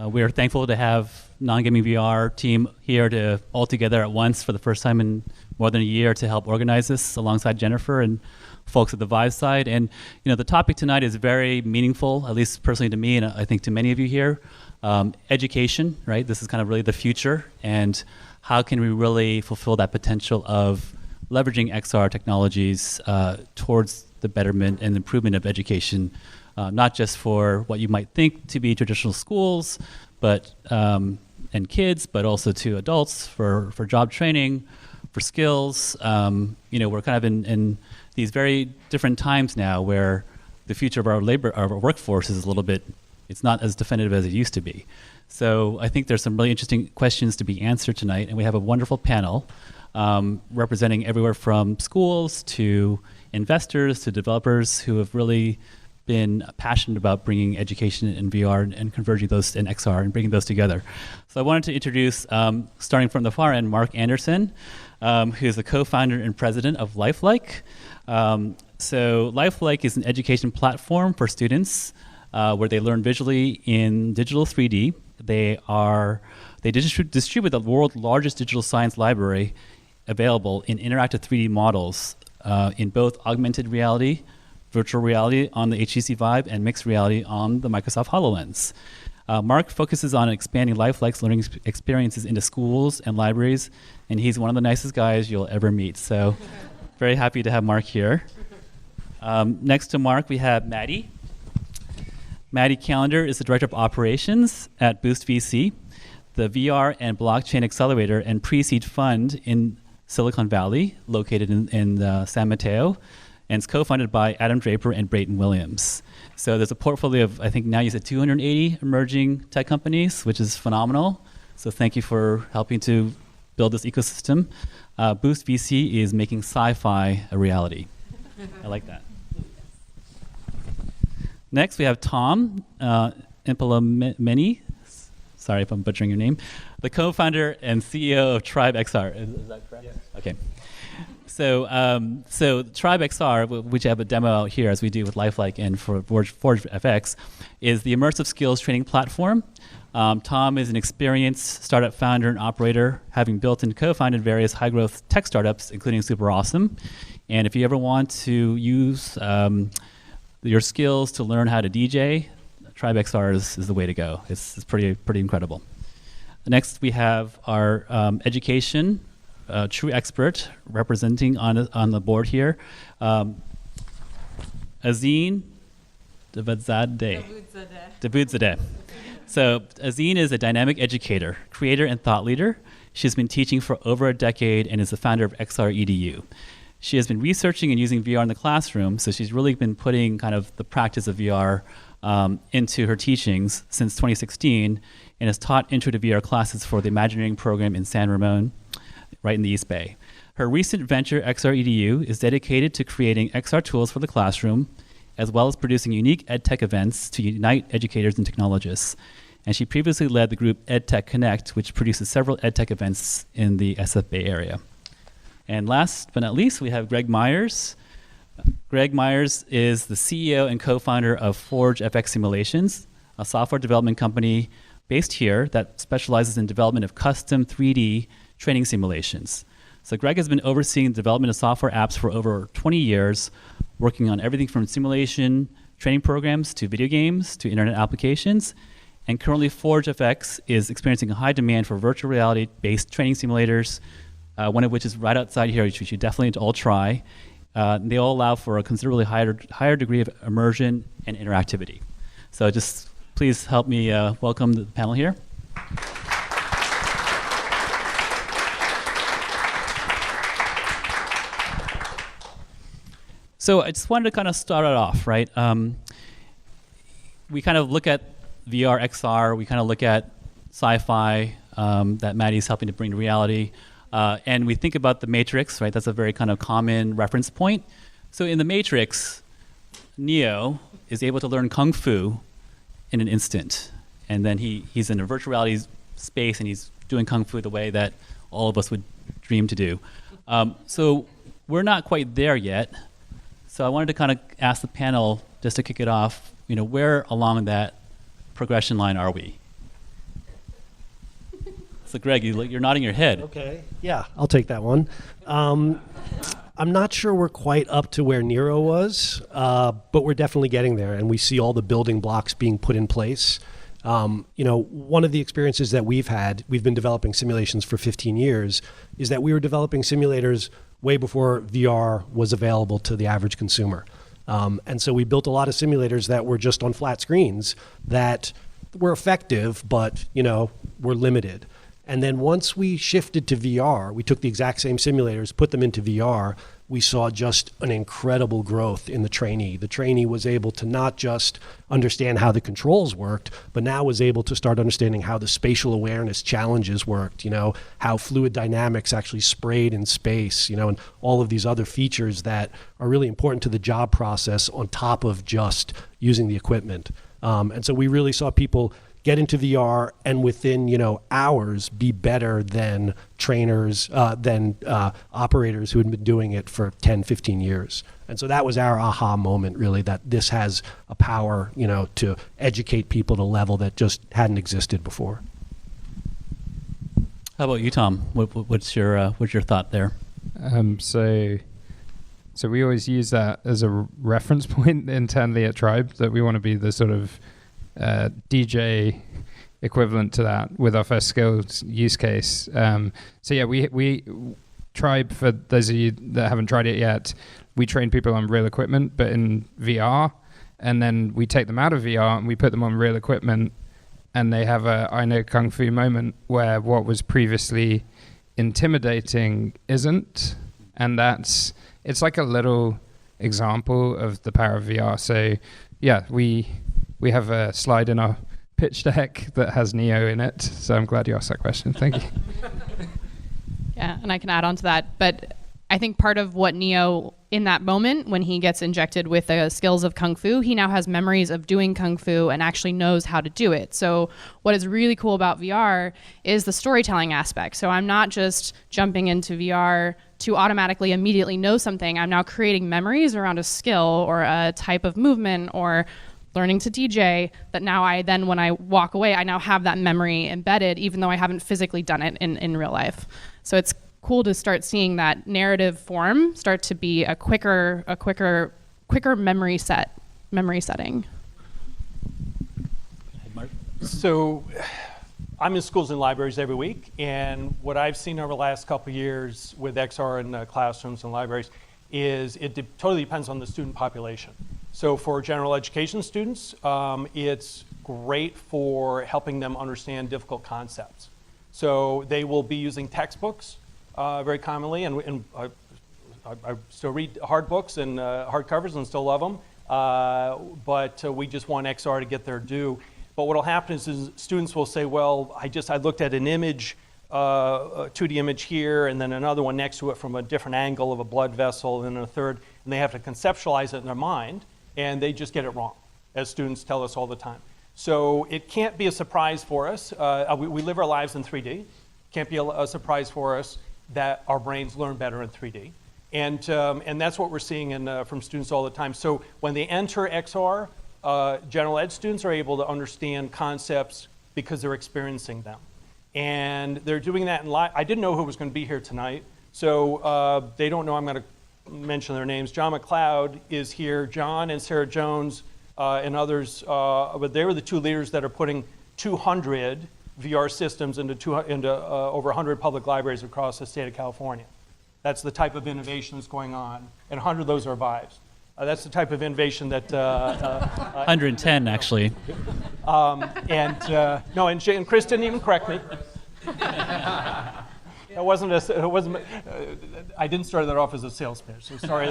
We are thankful to have non-gaming VR team here to all together at once for the first time in more than a year to help organize this alongside Jennifer and folks at the Vive side. And the topic tonight is very meaningful, at least personally to me, and I think to many of you here. Education, right? This is kind of really the future, and how can we really fulfill that potential of leveraging XR technologies towards the betterment and improvement of education, not just for what you might think to be traditional schools, but and kids, but also to adults for job training, for skills. We're kind of in these very different times now where the future of our workforce is a little bit, it's not as definitive as it used to be. So I think there's some really interesting questions to be answered tonight, and we have a wonderful panel representing everywhere from schools to investors to developers who have really been passionate about bringing education in VR and converging those in XR and bringing those together. So I wanted to introduce, starting from the far end, Mark Anderson, who is the co-founder and president of Lifelike. So Lifelike is an education platform for students where they learn visually in digital 3D. They distribute the world's largest digital science library available in interactive 3D models in both augmented reality, virtual reality on the HTC Vive, and mixed reality on the Microsoft HoloLens. Mark focuses on expanding Lifelike's learning experiences into schools and libraries, and he's one of the nicest guys you'll ever meet. So very happy to have Mark here. Next to Mark, we have MADDIE. MADDIE Callender is the Director of Operations at Boost VC, the VR and blockchain accelerator and pre-seed fund in Silicon Valley, located in San Mateo, and it's co-funded by Adam Draper and Brayton Williams. So there's a portfolio of, I think now you said 280 emerging tech companies, which is phenomenal. So thank you for helping to build this ecosystem. Boost VC is making sci-fi a reality. I like that. Next, we have Tom Impolomeni. Sorry if I'm butchering your name. The co-founder and CEO of Tribe XR. Is that correct? Yes. Okay. So Tribe XR, which I have a demo out here as we do with Lifelike and for Forge FX, is the immersive skills training platform. Tom is an experienced startup founder and operator, having built and co-founded various high-growth tech startups, including Super Awesome. And if you ever want to use your skills to learn how to DJ, Tribe XR is the way to go. It's pretty incredible. Next, we have our education true expert representing on the board here, AZINE DAVOUDZADEH. So AZINE is a dynamic educator, creator, and thought leader. She's been teaching for over a decade and is the founder of XR EDU. She has been researching and using VR in the classroom, so she's really been putting kind of the practice of VR into her teachings since 2016, and has taught intro to VR classes for the Imagineering Program in San Ramon, right in the East Bay. Her recent venture, XR EDU, is dedicated to creating XR tools for the classroom, as well as producing unique EdTech events to unite educators and technologists. And she previously led the group EdTech Connect, which produces several EdTech events in the SF Bay area. And last but not least, we have Greg Meyers. Greg Meyers is the CEO and co-founder of Forge FX Simulations, a software development company based here that specializes in development of custom 3D training simulations. So Greg has been overseeing the development of software apps for over 20 years, working on everything from simulation training programs to video games to internet applications. And currently Forge FX is experiencing a high demand for virtual reality-based training simulators, one of which is right outside here, which you should definitely all try. They all allow for a considerably higher degree of immersion and interactivity. So just please help me welcome the panel here. So I just wanted to kind of start it off, right? We kind of look at VR, XR, we kind of look at sci-fi that Maddie's helping to bring to reality. And we think about the Matrix, right? That's a very kind of common reference point. So in the Matrix, Neo is able to learn Kung Fu in an instant. And then he's in a virtual reality space and he's doing Kung Fu the way that all of us would dream to do. So we're not quite there yet. So I wanted to kind of ask the panel, just to kick it off, where along that progression line are we? So Greg, you're nodding your head. Okay, yeah, I'll take that one. I'm not sure we're quite up to where Nero was, but we're definitely getting there, and we see all the building blocks being put in place. One of the experiences that we've been developing simulations for 15 years, is that we were developing simulators way before VR was available to the average consumer. And so we built a lot of simulators that were just on flat screens that were effective, but, were limited. And then once we shifted to VR, we took the exact same simulators, put them into VR, we saw just an incredible growth in the trainee. The trainee was able to not just understand how the controls worked, but now was able to start understanding how the spatial awareness challenges worked, how fluid dynamics actually sprayed in space, and all of these other features that are really important to the job process on top of just using the equipment. And so we really saw people get into VR and within, hours be better than trainers, than operators who had been doing it for 10, 15 years. And so that was our aha moment, really, that this has a power, to educate people at a level that just hadn't existed before. How about you, Tom? What's your thought there? So we always use that as a reference point internally at Tribe, that we want to be the sort of DJ equivalent to that with our first skills use case. We Tribe, for those of you that haven't tried it yet, we train people on real equipment, but in VR, and then we take them out of VR and we put them on real equipment, and they have a I know Kung Fu moment where what was previously intimidating isn't, and it's like a little example of the power of VR. So yeah, we have a slide in our pitch deck that has Neo in it, so I'm glad you asked that question. Thank you. Yeah, and I can add on to that, but I think part of what Neo, in that moment, when he gets injected with the skills of Kung Fu, he now has memories of doing Kung Fu and actually knows how to do it. So what is really cool about VR is the storytelling aspect. So I'm not just jumping into VR to automatically immediately know something. I'm now creating memories around a skill or a type of movement or learning to DJ, that now when I walk away, I now have that memory embedded, even though I haven't physically done it in real life. So it's cool to start seeing that narrative form start to be a quicker memory setting. So I'm in schools and libraries every week, and what I've seen over the last couple of years with XR in classrooms and libraries is it totally depends on the student population. So for general education students, it's great for helping them understand difficult concepts. So they will be using textbooks very commonly, and I still read hard books and hardcovers and still love them, but we just want XR to get their due. But what will happen is students will say, well, I looked at an image, a 2D image here, and then another one next to it from a different angle of a blood vessel, and then a third, and they have to conceptualize it in their mind, and they just get it wrong, as students tell us all the time. So it can't be a surprise for us. We live our lives in 3D. Can't be a surprise for us that our brains learn better in 3D. And that's what we're seeing from students all the time. So when they enter XR, general ed students are able to understand concepts because they're experiencing them. And they're doing that in live. I didn't know who was going to be here tonight, so they don't know I'm going to mention their names. John McLeod is here. John and Sarah Jones and others, but they were the two leaders that are putting 200 VR systems into over 100 public libraries across the state of California. That's the type of innovation that's going on, and 100 of those are Vives. That's the type of innovation that 110 actually. And Chris didn't even correct me. It wasn't. I didn't start that off as a sales pitch, so sorry.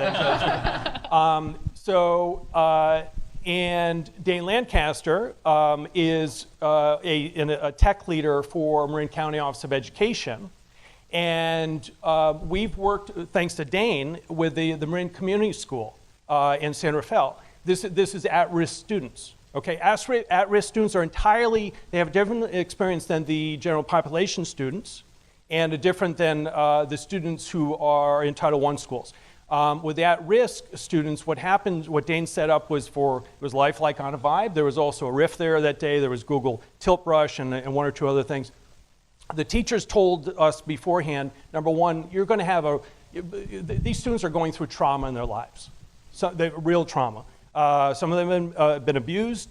And Dane Lancaster is a tech leader for Marin County Office of Education, and we've worked, thanks to Dane, with the Marin Community School in San Rafael. This is at-risk students. Okay, at-risk students they have a different experience than the general population students, and different than the students who are in Title I schools. With the at-risk students, what Dane set up was lifelike on a Vibe. There was also a Rift there that day. There was Google Tilt Brush and one or two other things. the teachers told us beforehand, number one, you're going to have these students are going through trauma in their lives, so real trauma. Some of them have been abused.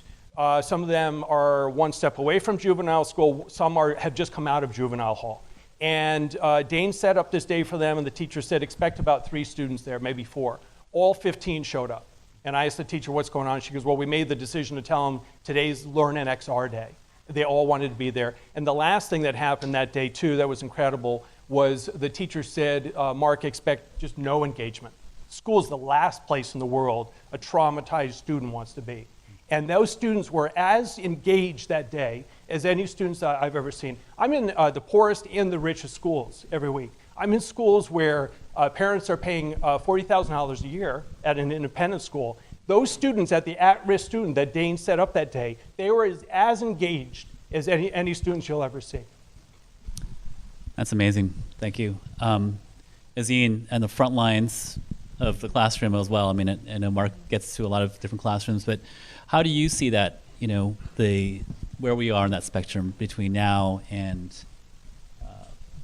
Some of them are one step away from juvenile school. Some have just come out of juvenile hall. And Dane set up this day for them, and the teacher said, expect about 3 students there, maybe 4. All 15 showed up. And I asked the teacher, what's going on? She goes, well, we made the decision to tell them today's Learn an XR day. They all wanted to be there. And the last thing that happened that day, too, that was incredible, was the teacher said, Mark, expect just no engagement. School is the last place in the world a traumatized student wants to be. And those students were as engaged that day as any students I've ever seen. I'm in the poorest and the richest schools every week. I'm in schools where parents are paying $40,000 a year at an independent school. Those students, at the at-risk student that Dane set up that day, they were as engaged as any students you'll ever see. That's amazing. Thank you. AZINE and the front lines of the classroom as well. I mean, I know Mark gets to a lot of different classrooms, but how do you see that, where we are in that spectrum between now and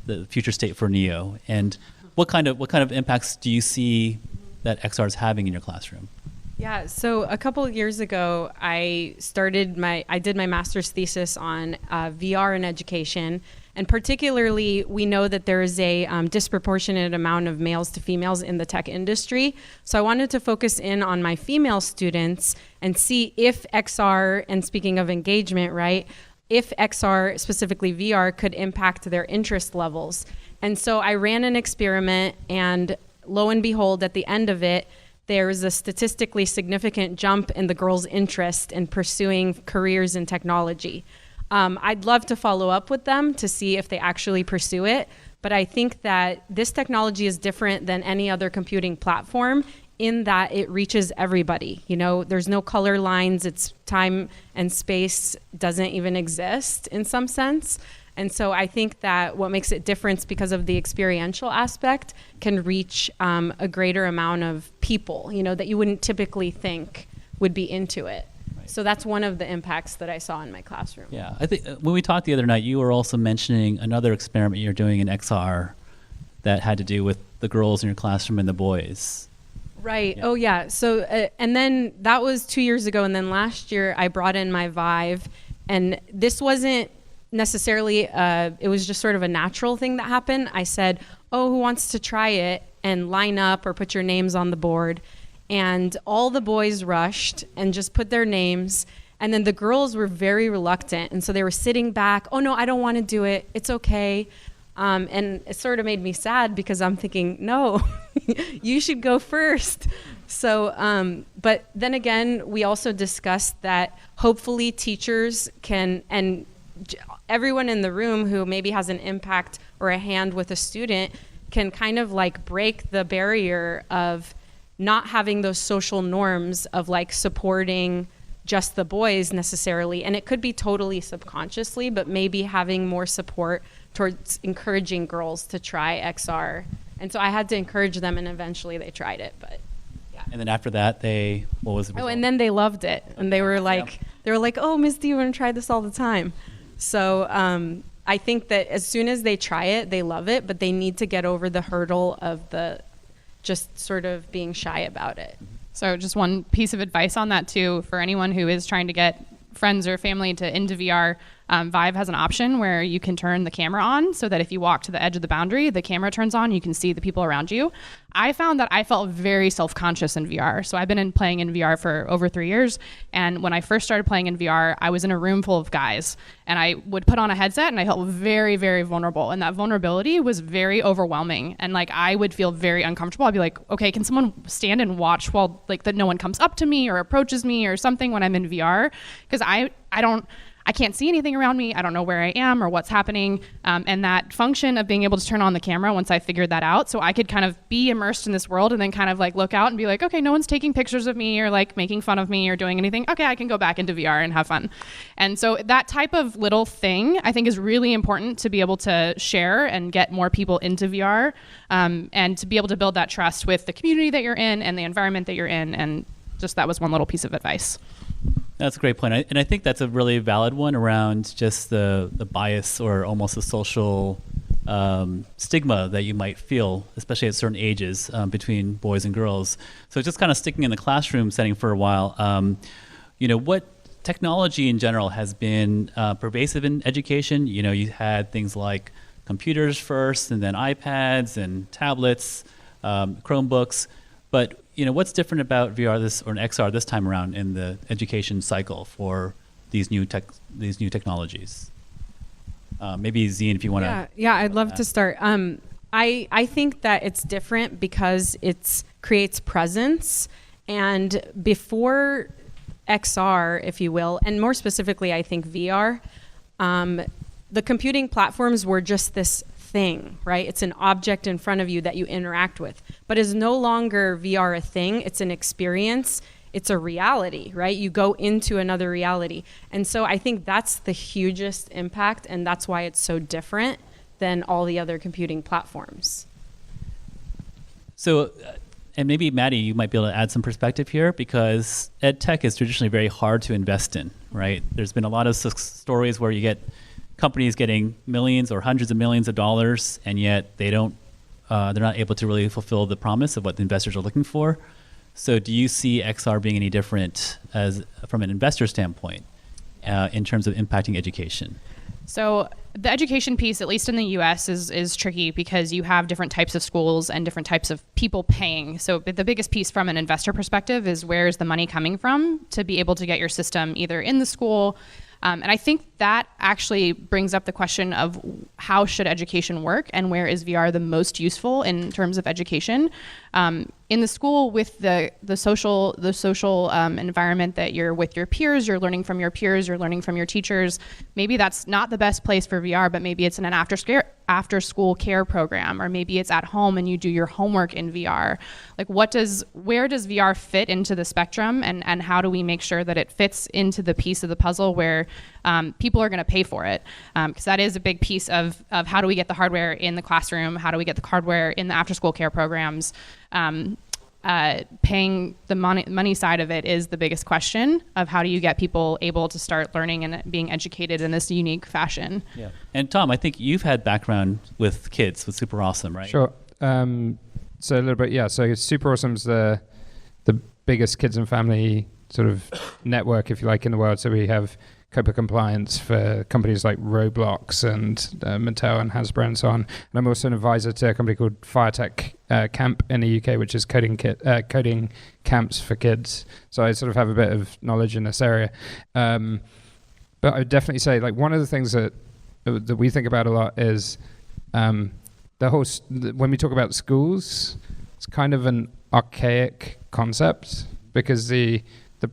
the future state for NEO? And what kind of impacts do you see that XR is having in your classroom? Yeah, so a couple of years ago, I did my master's thesis on VR in education, and particularly we know that there is a disproportionate amount of males to females in the tech industry. So I wanted to focus in on my female students and see if XR, and speaking of engagement, right, if XR, specifically VR, could impact their interest levels. And so I ran an experiment, and lo and behold, at the end of it, there's a statistically significant jump in the girls' interest in pursuing careers in technology. I'd love to follow up with them to see if they actually pursue it, but I think that this technology is different than any other computing platform in that it reaches everybody. There's no color lines, it's time and space doesn't even exist in some sense. And so I think that what makes it different because of the experiential aspect can reach a greater amount of people, that you wouldn't typically think would be into it. Right. So that's one of the impacts that I saw in my classroom. Yeah, I think when we talked the other night, you were also mentioning another experiment you're doing in XR that had to do with the girls in your classroom and the boys. Right. Yeah. Oh, yeah. So, and then that was 2 years ago. And then last year I brought in my Vive, and this wasn't necessarily, it was just sort of a natural thing that happened. I said, oh, who wants to try it, and line up or put your names on the board. And all the boys rushed and just put their names. And then the girls were very reluctant. And so they were sitting back. Oh, no, I don't want to do it. It's okay. And it sort of made me sad because I'm thinking, no, you should go first. So, but then again, we also discussed that hopefully teachers can, and everyone in the room who maybe has an impact or a hand with a student can kind of like break the barrier of not having those social norms of like supporting just the boys necessarily. And it could be totally subconsciously, but maybe having more support towards encouraging girls to try XR. And so I had to encourage them, and eventually they tried it, but yeah. And then after that, what was the result? Oh, and then they loved it. And they were like, oh, Ms. D, we're gonna try this all the time. So I think that as soon as they try it, they love it, but they need to get over the hurdle of the just sort of being shy about it. So just one piece of advice on that too, for anyone who is trying to get friends or family into VR, Vive has an option where you can turn the camera on so that if you walk to the edge of the boundary, the camera turns on, you can see the people around you. I found that I felt very self-conscious in VR. So I've been playing in VR for over 3 years. And when I first started playing in VR, I was in a room full of guys. And I would put on a headset and I felt very, very vulnerable. And that vulnerability was very overwhelming. And like I would feel very uncomfortable. I'd be like, okay, can someone stand and watch while like that no one comes up to me or approaches me or something when I'm in VR? Because I can't see anything around me. I don't know where I am or what's happening. And that function of being able to turn on the camera once I figured that out, so I could kind of be immersed in this world and then kind of like look out and be like, okay, no one's taking pictures of me or like making fun of me or doing anything. Okay, I can go back into VR and have fun. And so that type of little thing I think is really important to be able to share and get more people into VR, and to be able to build that trust with the community that you're in and the environment that you're in. And just that was one little piece of advice. That's a great point. And I think that's a really valid one around just the bias or almost the social stigma that you might feel, especially at certain ages between boys and girls. So just kind of sticking in the classroom setting for a while, what technology in general has been pervasive in education? You had things like computers first and then iPads and tablets, Chromebooks. But what's different about VR or XR this time around in the education cycle for these new technologies? Maybe Zine, if you want to. Yeah, I'd love to start. I think that it's different because it creates presence, and before XR, if you will, and more specifically, I think VR, the computing platforms were just this thing, right? It's an object in front of you that you interact with, but is no longer VR a thing. It's an experience. It's a reality, right? You go into another reality. And so I think that's the hugest impact, and that's why it's so different than all the other computing platforms. So, and maybe Maddie, you might be able to add some perspective here, because EdTech is traditionally very hard to invest in, right? There's been a lot of stories where you get companies getting millions or hundreds of millions of dollars, and yet they're not able to really fulfill the promise of what the investors are looking for. So do you see XR being any different from an investor standpoint in terms of impacting education? So the education piece, at least in the US, is tricky because you have different types of schools and different types of people paying. So the biggest piece from an investor perspective is where is the money coming from to be able to get your system either in the school. And I think that actually brings up the question of how should education work and where is VR the most useful in terms of education. In the school, with the social environment that you're with your peers, you're learning from your peers, you're learning from your teachers. Maybe that's not the best place for VR, but maybe it's in an after school care program, or maybe it's at home and you do your homework in VR. Like where does VR fit into the spectrum, and how do we make sure that it fits into the piece of the puzzle where people are going to pay for it? Because that is a big piece of how do we get the hardware in the classroom, how do we get the hardware in the after school care programs. Paying the money side of it is the biggest question of how do you get people able to start learning and being educated in this unique fashion. Yeah. And Tom, I think you've had background with kids with Super Awesome, right? Sure. So a little bit, yeah. So Super Awesome's the biggest kids and family sort of network, if you like, in the world. So we have COPA compliance for companies like Roblox and Mattel and Hasbro and so on. And I'm also an advisor to a company called FireTech Camp in the UK, which is coding camps for kids. So I sort of have a bit of knowledge in this area. But I would definitely say, like, one of the things that we think about a lot is when we talk about schools, it's kind of an archaic concept, because the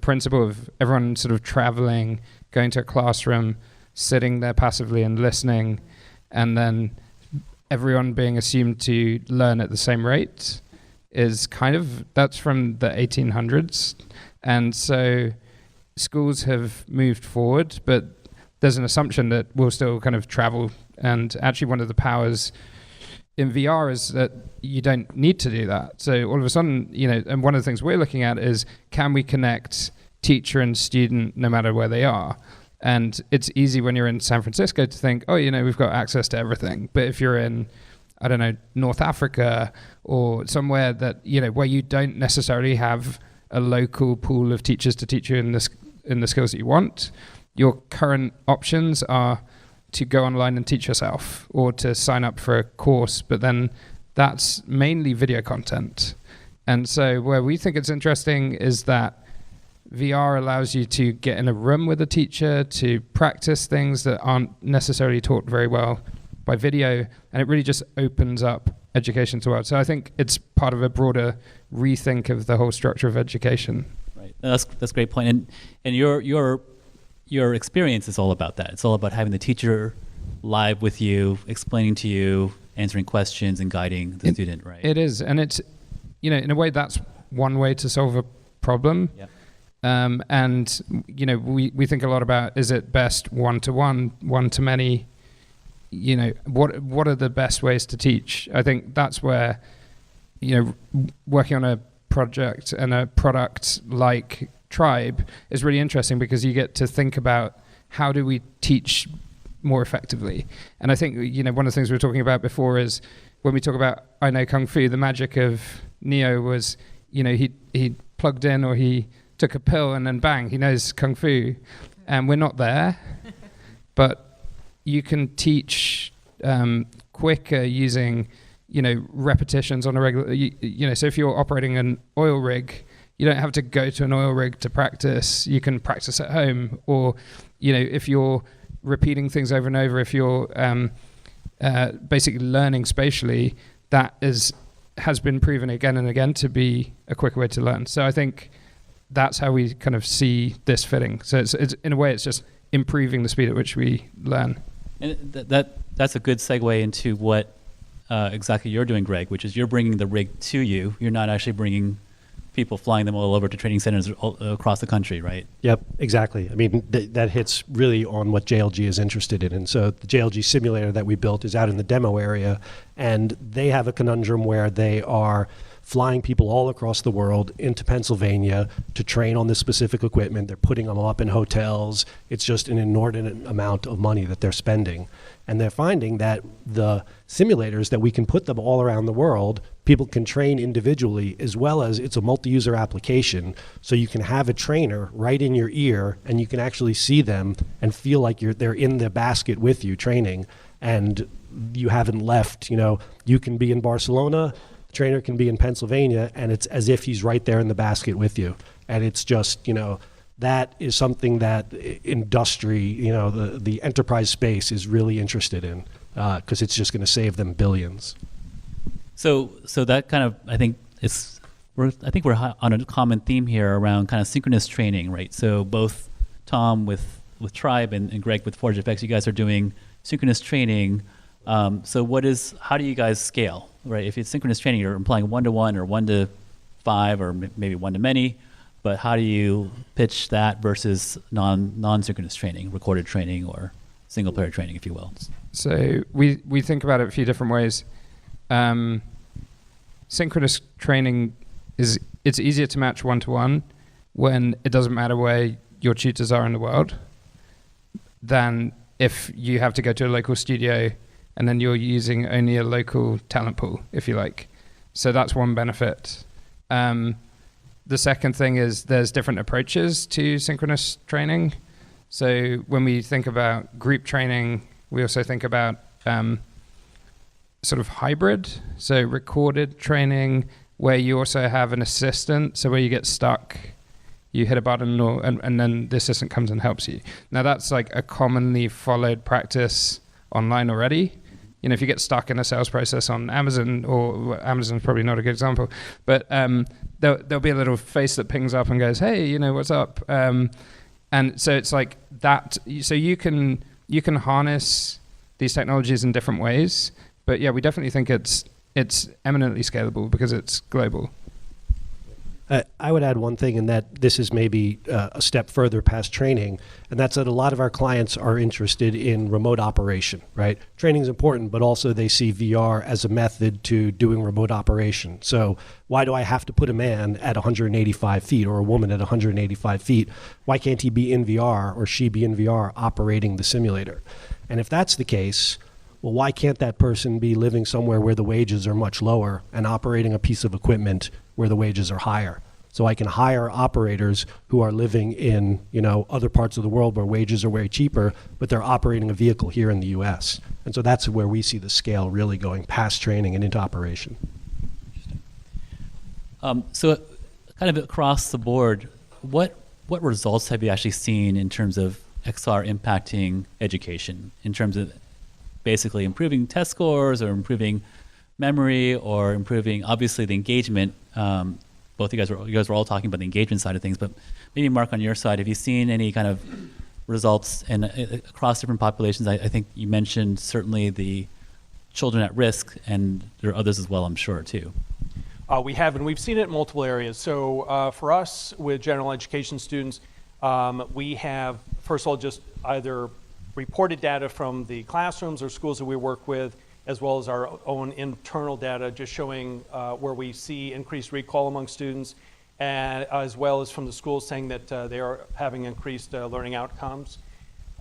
principle of everyone sort of traveling, going to a classroom, sitting there passively and listening, and then everyone being assumed to learn at the same rate that's from the 1800s. And so schools have moved forward, but there's an assumption that we'll still kind of travel. And actually one of the powers in VR is that you don't need to do that. So all of a sudden, and one of the things we're looking at is, can we connect teacher and student no matter where they are? And it's easy when you're in San Francisco to think, we've got access to everything. But if you're in, I don't know, North Africa or somewhere that, where you don't necessarily have a local pool of teachers to teach you in the skills that you want, your current options are to go online and teach yourself, or to sign up for a course, but then that's mainly video content. And so where we think it's interesting is that VR allows you to get in a room with a teacher, to practice things that aren't necessarily taught very well by video, and it really just opens up education to the world. So I think it's part of a broader rethink of the whole structure of education. Right. That's a great point. And your experience is all about that. It's all about having the teacher live with you, explaining to you, answering questions, and guiding the student, right? It is. And it's, in a way, that's one way to solve a problem. Yep. And, we think a lot about, is it best one-to-one, one-to-many? What are the best ways to teach? I think that's where, working on a project and a product like tribe is really interesting because you get to think about how do we teach more effectively. And I think, one of the things we were talking about before is when we talk about I know Kung Fu, the magic of Neo was, he plugged in or he took a pill and then bang, he knows Kung Fu. And we're not there, but you can teach quicker using, repetitions on a regular, so if you're operating an oil rig, you don't have to go to an oil rig to practice. You can practice at home, or, if you're repeating things over and over, if you're basically learning spatially, that has been proven again and again to be a quicker way to learn. So I think that's how we kind of see this fitting. So it's in a way, it's just improving the speed at which we learn. And that's a good segue into what exactly you're doing, Greg, which is you're bringing the rig to you. You're not actually bringing people flying them all over to training centers across the country, right? Yep, exactly. I mean, that hits really on what JLG is interested in. And so the JLG simulator that we built is out in the demo area, and they have a conundrum where they are flying people all across the world into Pennsylvania to train on this specific equipment. They're putting them up in hotels. It's just an inordinate amount of money that they're spending. And they're finding that the simulators that we can put them all around the world, people can train individually, as well as it's a multi-user application. So you can have a trainer right in your ear, and you can actually see them and feel like they're in the basket with you training, and you haven't left. You can be in Barcelona, the trainer can be in Pennsylvania, and it's as if he's right there in the basket with you. And it's just, that is something that industry, the enterprise space is really interested in, because it's just going to save them billions. So that kind of, I think we're on a common theme here around kind of synchronous training, right? So both Tom with Tribe and Greg with ForgeFX, you guys are doing synchronous training. So how do you guys scale, right? If it's synchronous training, you're implying 1-to-1 or 1-to-5 or maybe 1-to-many. But how do you pitch that versus non-synchronous training, recorded training or single-player training, if you will? So we think about it a few different ways. Synchronous training it's easier to match 1-to-1 when it doesn't matter where your tutors are in the world than if you have to go to a local studio and then you're using only a local talent pool, if you like. So that's one benefit. The second thing is there's different approaches to synchronous training. So when we think about group training, we also think about sort of hybrid. So recorded training where you also have an assistant. So where you get stuck, you hit a button and then the assistant comes and helps you. Now that's like a commonly followed practice online already. If you get stuck in a sales process on Amazon, or Amazon's probably not a good example, but there'll be a little face that pings up and goes, hey, what's up? And so it's like that. So you can harness these technologies in different ways. But yeah, we definitely think it's eminently scalable because it's global. I would add one thing, in that this is maybe a step further past training, and that's that a lot of our clients are interested in remote operation, right? Training is important, but also they see VR as a method to doing remote operation. So why do I have to put a man at 185 feet or a woman at 185 feet? Why can't he be in VR or she be in VR operating the simulator? And if that's the case, well, why can't that person be living somewhere where the wages are much lower and operating a piece of equipment where the wages are higher? So I can hire operators who are living in, other parts of the world where wages are way cheaper, but they're operating a vehicle here in the US. And so that's where we see the scale really going past training and into operation. So kind of across the board, what results have you actually seen in terms of XR impacting education, in terms of basically improving test scores or improving memory or improving, obviously, the engagement? Both you guys were all talking about the engagement side of things, but maybe Mark, on your side, have you seen any kind of results across different populations? I think you mentioned certainly the children at risk, and there are others as well, I'm sure, too. We have, and we've seen it in multiple areas. So for us, with general education students, we have, first of all, just either reported data from the classrooms or schools that we work with, as well as our own internal data, just showing where we see increased recall among students. and as well as from the schools saying that they are having increased learning outcomes.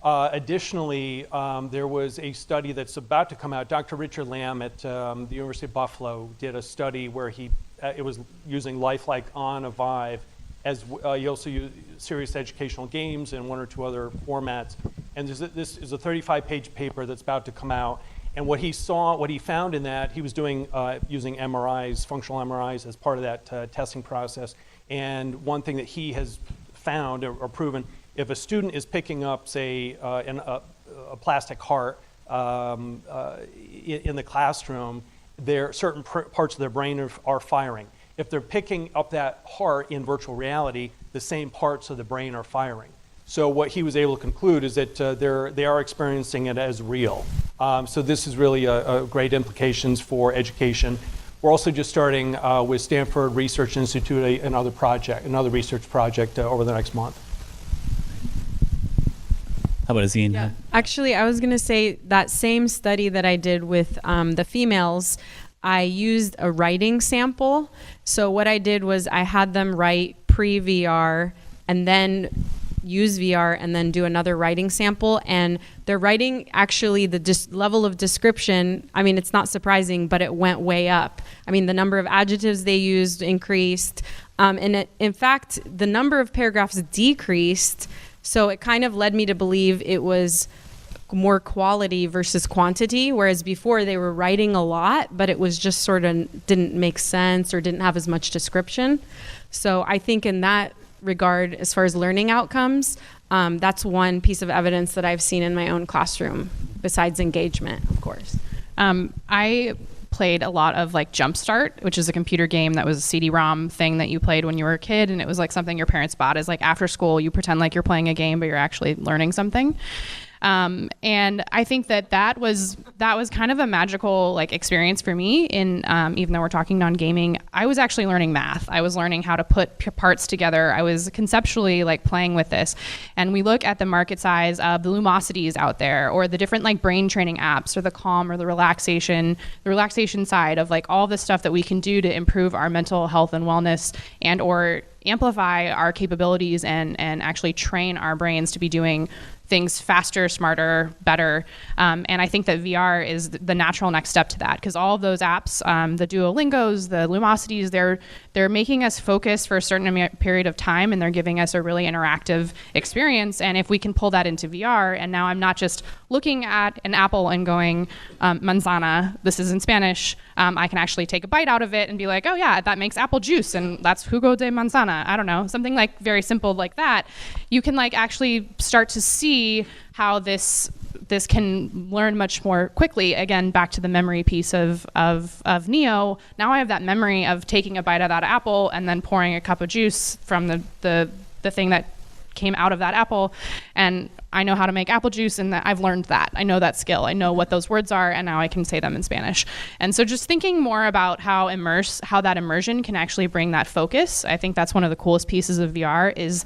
Additionally, there was a study that's about to come out. Dr. Richard Lamb at the University of Buffalo did a study where it was using lifelike on a Vive, as he also used serious educational games and one or two other formats. And this is a 35-page paper that's about to come out. And what he found in that, he was doing using MRIs, functional MRIs, as part of that testing process. And one thing that he has found or proven, if a student is picking up, say, a plastic heart in the classroom, certain parts of their brain are firing. If they're picking up that heart in virtual reality, the same parts of the brain are firing. So what he was able to conclude is that they are experiencing it as real. So this is really a great implications for education. We're also just starting with Stanford Research Institute another research project over the next month. How about AZINE? Yeah. Actually, I was going to say that same study that I did with the females, I used a writing sample. So what I did was I had them write pre-VR and then use VR and then do another writing sample. And their writing, actually, the level of description, I mean, it's not surprising, but it went way up. I mean, the number of adjectives they used increased. In fact, the number of paragraphs decreased. So it kind of led me to believe it was more quality versus quantity, whereas before they were writing a lot, but it was just sort of didn't make sense or didn't have as much description. So I think in that regard, as far as learning outcomes, that's one piece of evidence that I've seen in my own classroom, besides engagement, of course. I played a lot of like Jumpstart, which is a computer game that was a CD-ROM thing that you played when you were a kid, and it was like something your parents bought as like after school, you pretend like you're playing a game, but you're actually learning something. And I think that was kind of a magical like experience for me in, even though we're talking non-gaming, I was actually learning math. I was learning how to put parts together. I was conceptually like playing with this. And we look at the market size of the Lumosities out there, or the different like brain training apps, or the Calm, or the relaxation side of like all the stuff that we can do to improve our mental health and wellness, and or amplify our capabilities and actually train our brains to be doing things faster, smarter, better. And I think that VR is the natural next step to that, because all of those apps, the Duolingos, the Lumosities, they're making us focus for a certain period of time, and they're giving us a really interactive experience. And if we can pull that into VR, and now I'm not just looking at an apple and going, manzana, this is in Spanish, I can actually take a bite out of it and be like, oh yeah, that makes apple juice, and that's jugo de manzana. I don't know, something like very simple like that. You can like actually start to see how this can learn much more quickly. Again, back to the memory piece of Neo. Now I have that memory of taking a bite of that apple and then pouring a cup of juice from the thing that came out of that apple, and I know how to make apple juice, and I've learned that. I know that skill. I know what those words are, and now I can say them in Spanish. And so just thinking more about how that immersion can actually bring that focus. I think that's one of the coolest pieces of VR is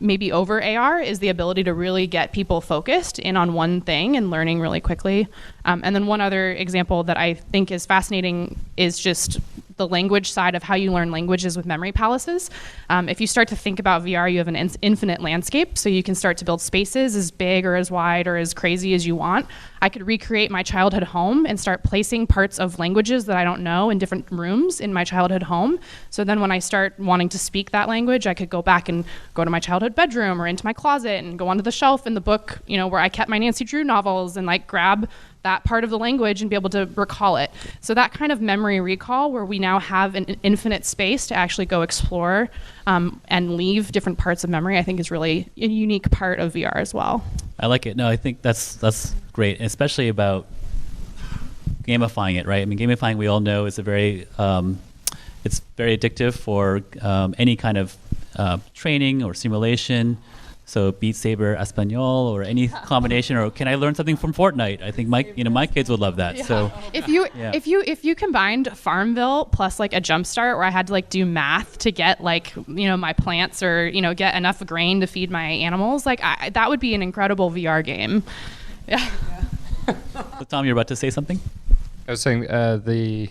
maybe over AR, is the ability to really get people focused in on one thing and learning really quickly. And then one other example that I think is fascinating is just the language side of how you learn languages with memory palaces. If you start to think about VR, you have an infinite landscape, so you can start to build spaces as big or as wide or as crazy as you want. I could recreate my childhood home and start placing parts of languages that I don't know in different rooms in my childhood home. So then when I start wanting to speak that language, I could go back and go to my childhood bedroom or into my closet and go onto the shelf in the book, where I kept my Nancy Drew novels, and like grab that part of the language and be able to recall it. So that kind of memory recall, where we now have an infinite space to actually go explore and leave different parts of memory, I think is really a unique part of VR as well. I like it. No, I think that's great, especially about gamifying it, right? I mean, gamifying, we all know, is it's very addictive for any kind of training or simulation. So Beat Saber Espanol, or any combination, or can I learn something from Fortnite? I think my kids would love that. Yeah. So if you combined Farmville plus like a Jumpstart, where I had to like do math to get like my plants, or get enough grain to feed my animals, like that would be an incredible VR game. Yeah. So Tom, you're about to say something? I was saying the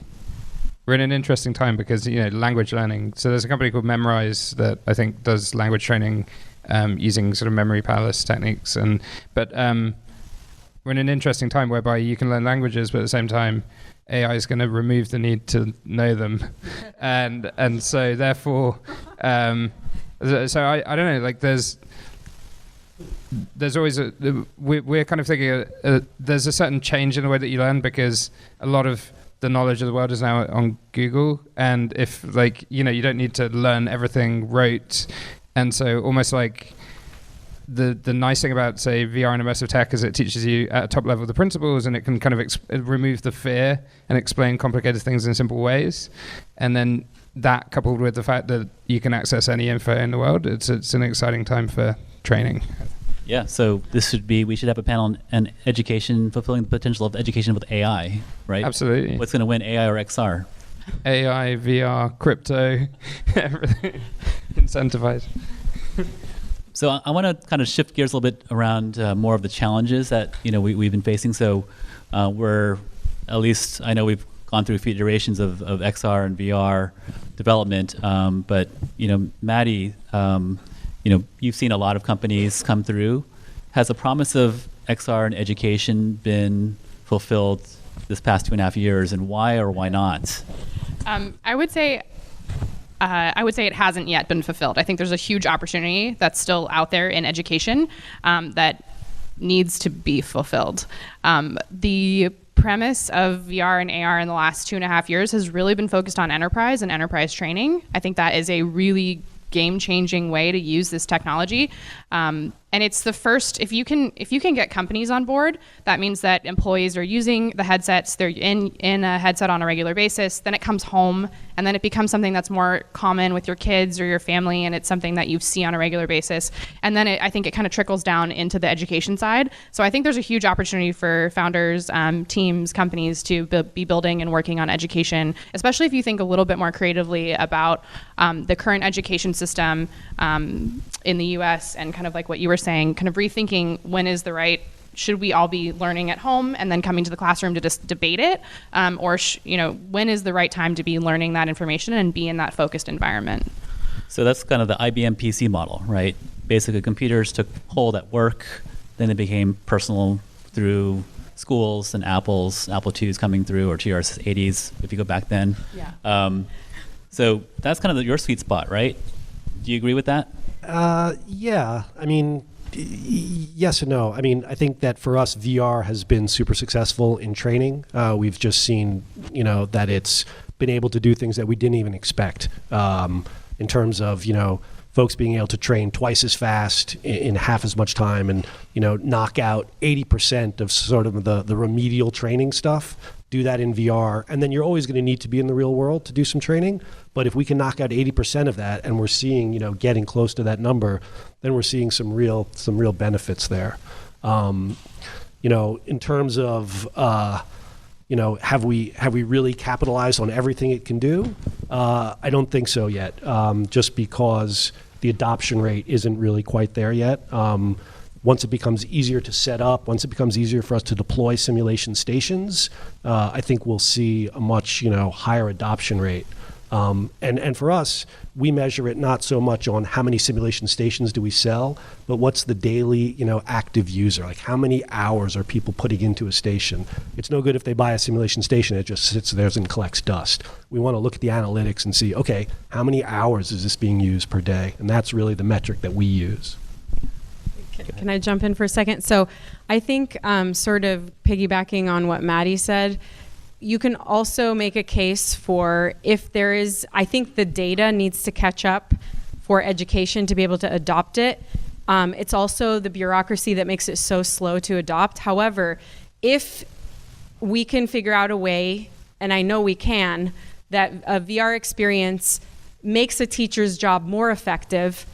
we're in an interesting time because, language learning. So there's a company called MEYERS that I think does language training using sort of memory palace techniques. But we're in an interesting time whereby you can learn languages, but at the same time, AI is going to remove the need to know them. and so therefore, so I don't know, like there's always we're kind of thinking there's a certain change in the way that you learn because a lot of the knowledge of the world is now on Google, and if you don't need to learn everything rote, and so almost like the nice thing about say VR and immersive tech is it teaches you at a top level the principles, and it can kind of remove the fear and explain complicated things in simple ways, and then that coupled with the fact that you can access any info in the world, it's an exciting time for training. Yeah, so we should have a panel on education, fulfilling the potential of education with AI, right? Absolutely. What's going to win, AI or XR? AI, VR, crypto, everything. Incentivize. So I want to kind of shift gears a little bit around more of the challenges that we've been facing. So we're, at least I know we've gone through a few iterations of XR and VR development, but MADDIE, you've seen a lot of companies come through. Has the promise of XR in education been fulfilled this past 2.5 years, and why or why not? I would say it hasn't yet been fulfilled. I think there's a huge opportunity that's still out there in education that needs to be fulfilled. The premise of VR and AR in the last 2.5 years has really been focused on enterprise and enterprise training. I think that is a really game-changing way to use this technology. And it's the first, if you can get companies on board, that means that employees are using the headsets, they're in a headset on a regular basis, then it comes home, and then it becomes something that's more common with your kids or your family, and it's something that you see on a regular basis. And then I think it kind of trickles down into the education side. So I think there's a huge opportunity for founders, teams, companies to be building and working on education, especially if you think a little bit more creatively about the current education system in the US, and kind of like what you were saying, kind of rethinking should we all be learning at home and then coming to the classroom to just debate it? Or when is the right time to be learning that information and be in that focused environment? So that's kind of the IBM PC model, right? Basically, computers took hold at work, then they became personal through schools and Apple IIs coming through, or TRS-80s, if you go back then. Yeah. So that's kind of your sweet spot, right? Do you agree with that? Yeah. I mean, yes and no. I mean, I think that for us, VR has been super successful in training. We've just seen, that it's been able to do things that we didn't even expect in terms of, folks being able to train twice as fast in half as much time and, knock out 80% of sort of the remedial training stuff. Do that in VR, and then you're always going to need to be in the real world to do some training. But if we can knock out 80% of that, and we're seeing, getting close to that number, then we're seeing some real benefits there. In terms of, have we really capitalized on everything it can do? I don't think so yet. Just because the adoption rate isn't really quite there yet. Once it becomes easier to set up, once it becomes easier for us to deploy simulation stations, I think we'll see a much higher adoption rate. And for us, we measure it not so much on how many simulation stations do we sell, but what's the daily active user, like how many hours are people putting into a station. It's no good if they buy a simulation station, it just sits there and collects dust. We want to look at the analytics and see, okay, how many hours is this being used per day? And that's really the metric that we use. Can I jump in for a second? So I think sort of piggybacking on what MADDIE said, you can also make a case for I think the data needs to catch up for education to be able to adopt it. It's also the bureaucracy that makes it so slow to adopt. However, if we can figure out a way, and I know we can, that a VR experience makes a teacher's job more effective,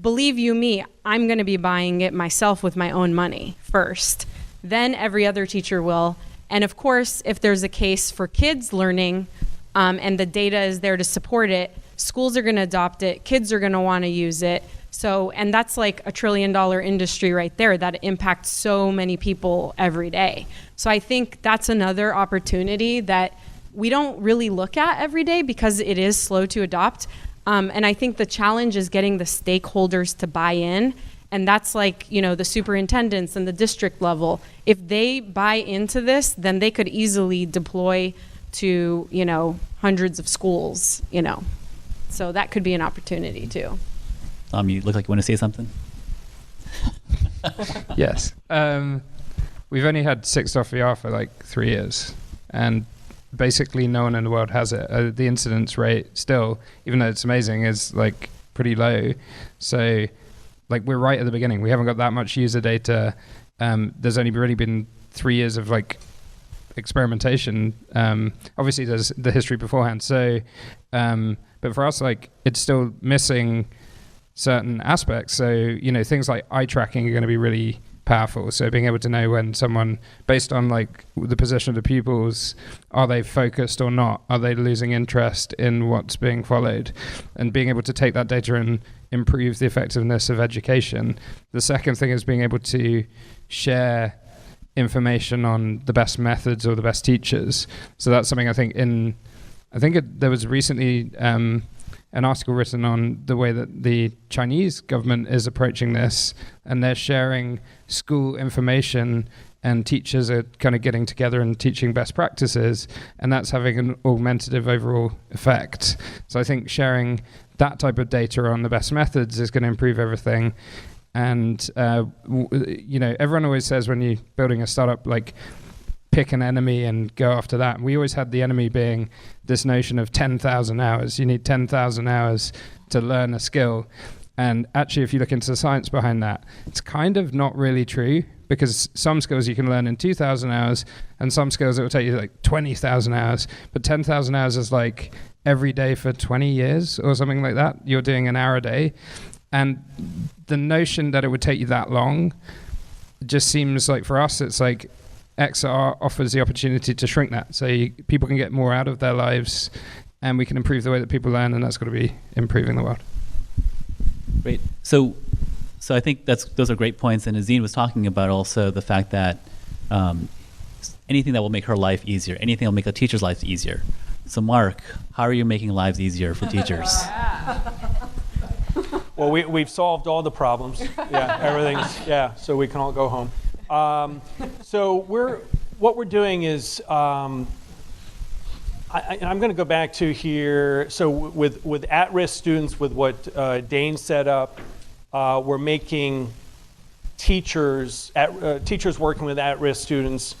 believe you me, I'm going to be buying it myself with my own money first. Then every other teacher will. And of course, if there's a case for kids learning and the data is there to support it, schools are going to adopt it, kids are going to want to use it. So, and that's like $1 trillion industry right there that impacts so many people every day. So I think that's another opportunity that we don't really look at every day because it is slow to adopt. And I think the challenge is getting the stakeholders to buy in. And that's like, the superintendents and the district level. If they buy into this, then they could easily deploy to, hundreds of schools, So that could be an opportunity too. You look like you want to say something. Yes. We've only had 6.VR for like 3 years, and basically no one in the world has it. The incidence rate still, even though it's amazing, is like pretty low. So like we're right at the beginning. We haven't got that much user data. There's only really been 3 years of like experimentation. Obviously there's the history beforehand. So, but for us, like it's still missing certain aspects. So, things like eye tracking are going to be really powerful. So being able to know when someone, based on like the position of the pupils, are they focused or not? Are they losing interest in what's being followed? And being able to take that data and improve the effectiveness of education. The second thing is being able to share information on the best methods or the best teachers. So that's something I think there was recently an article written on the way that the Chinese government is approaching this, and they're sharing school information, and teachers are kind of getting together and teaching best practices, and that's having an augmentative overall effect. So I think sharing that type of data on the best methods is going to improve everything. And everyone always says when you're building a startup, like, pick an enemy and go after that. And we always had the enemy being this notion of 10,000 hours. You need 10,000 hours to learn a skill. And actually, if you look into the science behind that, it's kind of not really true, because some skills you can learn in 2,000 hours, and some skills it will take you like 20,000 hours. But 10,000 hours is like every day for 20 years or something like that. You're doing an hour a day. And the notion that it would take you that long just seems like, for us, it's like XR offers the opportunity to shrink that. So people can get more out of their lives, and we can improve the way that people learn, and that's got to be improving the world. Great. So I think those are great points. And AZINE was talking about also the fact that anything that will make her life easier, anything that will make a teacher's life easier. So Mark, how are you making lives easier for teachers? Well, we've solved all the problems. Yeah, everything's, so we can all go home. So what we're doing is, I'm going to go back to here. So with at-risk students, with what Dane set up, we're making teachers working with at-risk students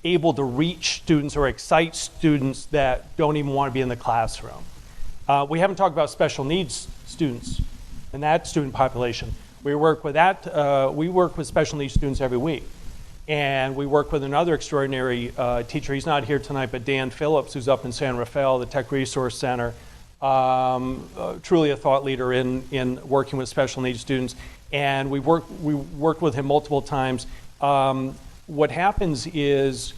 able to reach students or excite students that don't even want to be in the classroom. We haven't talked about special needs students and that student population. We work with special needs students every week. And we work with another extraordinary teacher. He's not here tonight, but Dan Phillips, who's up in San Rafael, the Tech Resource Center, truly a thought leader in working with special needs students. And we worked with him multiple times. What happens is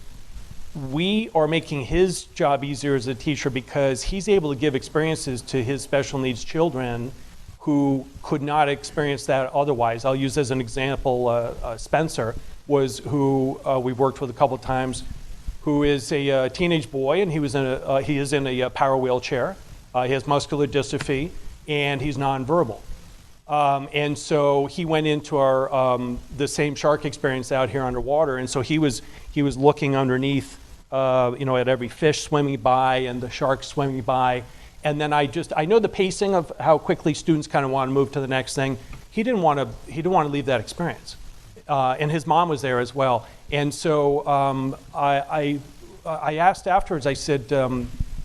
we are making his job easier as a teacher because he's able to give experiences to his special needs children who could not experience that otherwise. I'll use as an example Spencer, who we worked with a couple of times, who is a teenage boy, and he is in a power wheelchair. He has muscular dystrophy, and he's nonverbal. And so he went into the same shark experience out here underwater, and so he was looking underneath, at every fish swimming by and the sharks swimming by. And then I know the pacing of how quickly students kind of want to move to the next thing. He didn't want to leave that experience. And his mom was there as well. And so I asked afterwards, I said,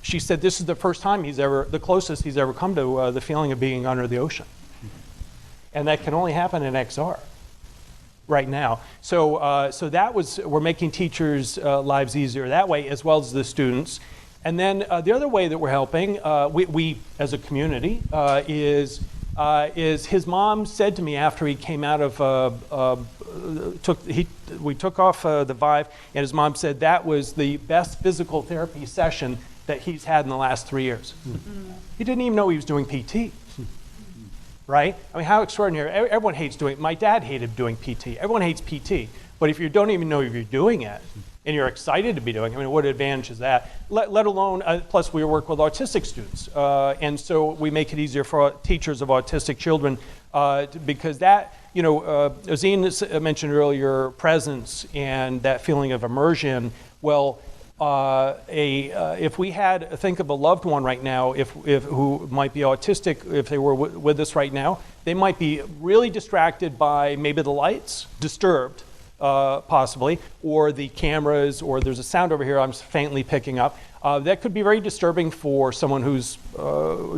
she said this is the first time the closest he's ever come to the feeling of being under the ocean. And that can only happen in XR right now. So we're making teachers' lives easier that way, as well as the students. And then the other way that we're helping, we as a community, is his mom said to me after he came out of, we took off the Vive, and his mom said that was the best physical therapy session that he's had in the last 3 years. Mm-hmm. He didn't even know he was doing PT. Right? I mean, how extraordinary. Everyone hates doing it. My dad hated doing PT. Everyone hates PT. But if you don't even know if you're doing it, and you're excited to be doing. I mean, what advantage is that? Let alone, plus we work with autistic students. And so we make it easier for teachers of autistic children because that, AZINE mentioned earlier, presence and that feeling of immersion. Well, if we had, think of a loved one right now, who might be autistic, if they were with us right now, they might be really distracted by maybe the lights, disturbed, possibly, or the cameras, or there's a sound over here I'm faintly picking up. That could be very disturbing for someone who's,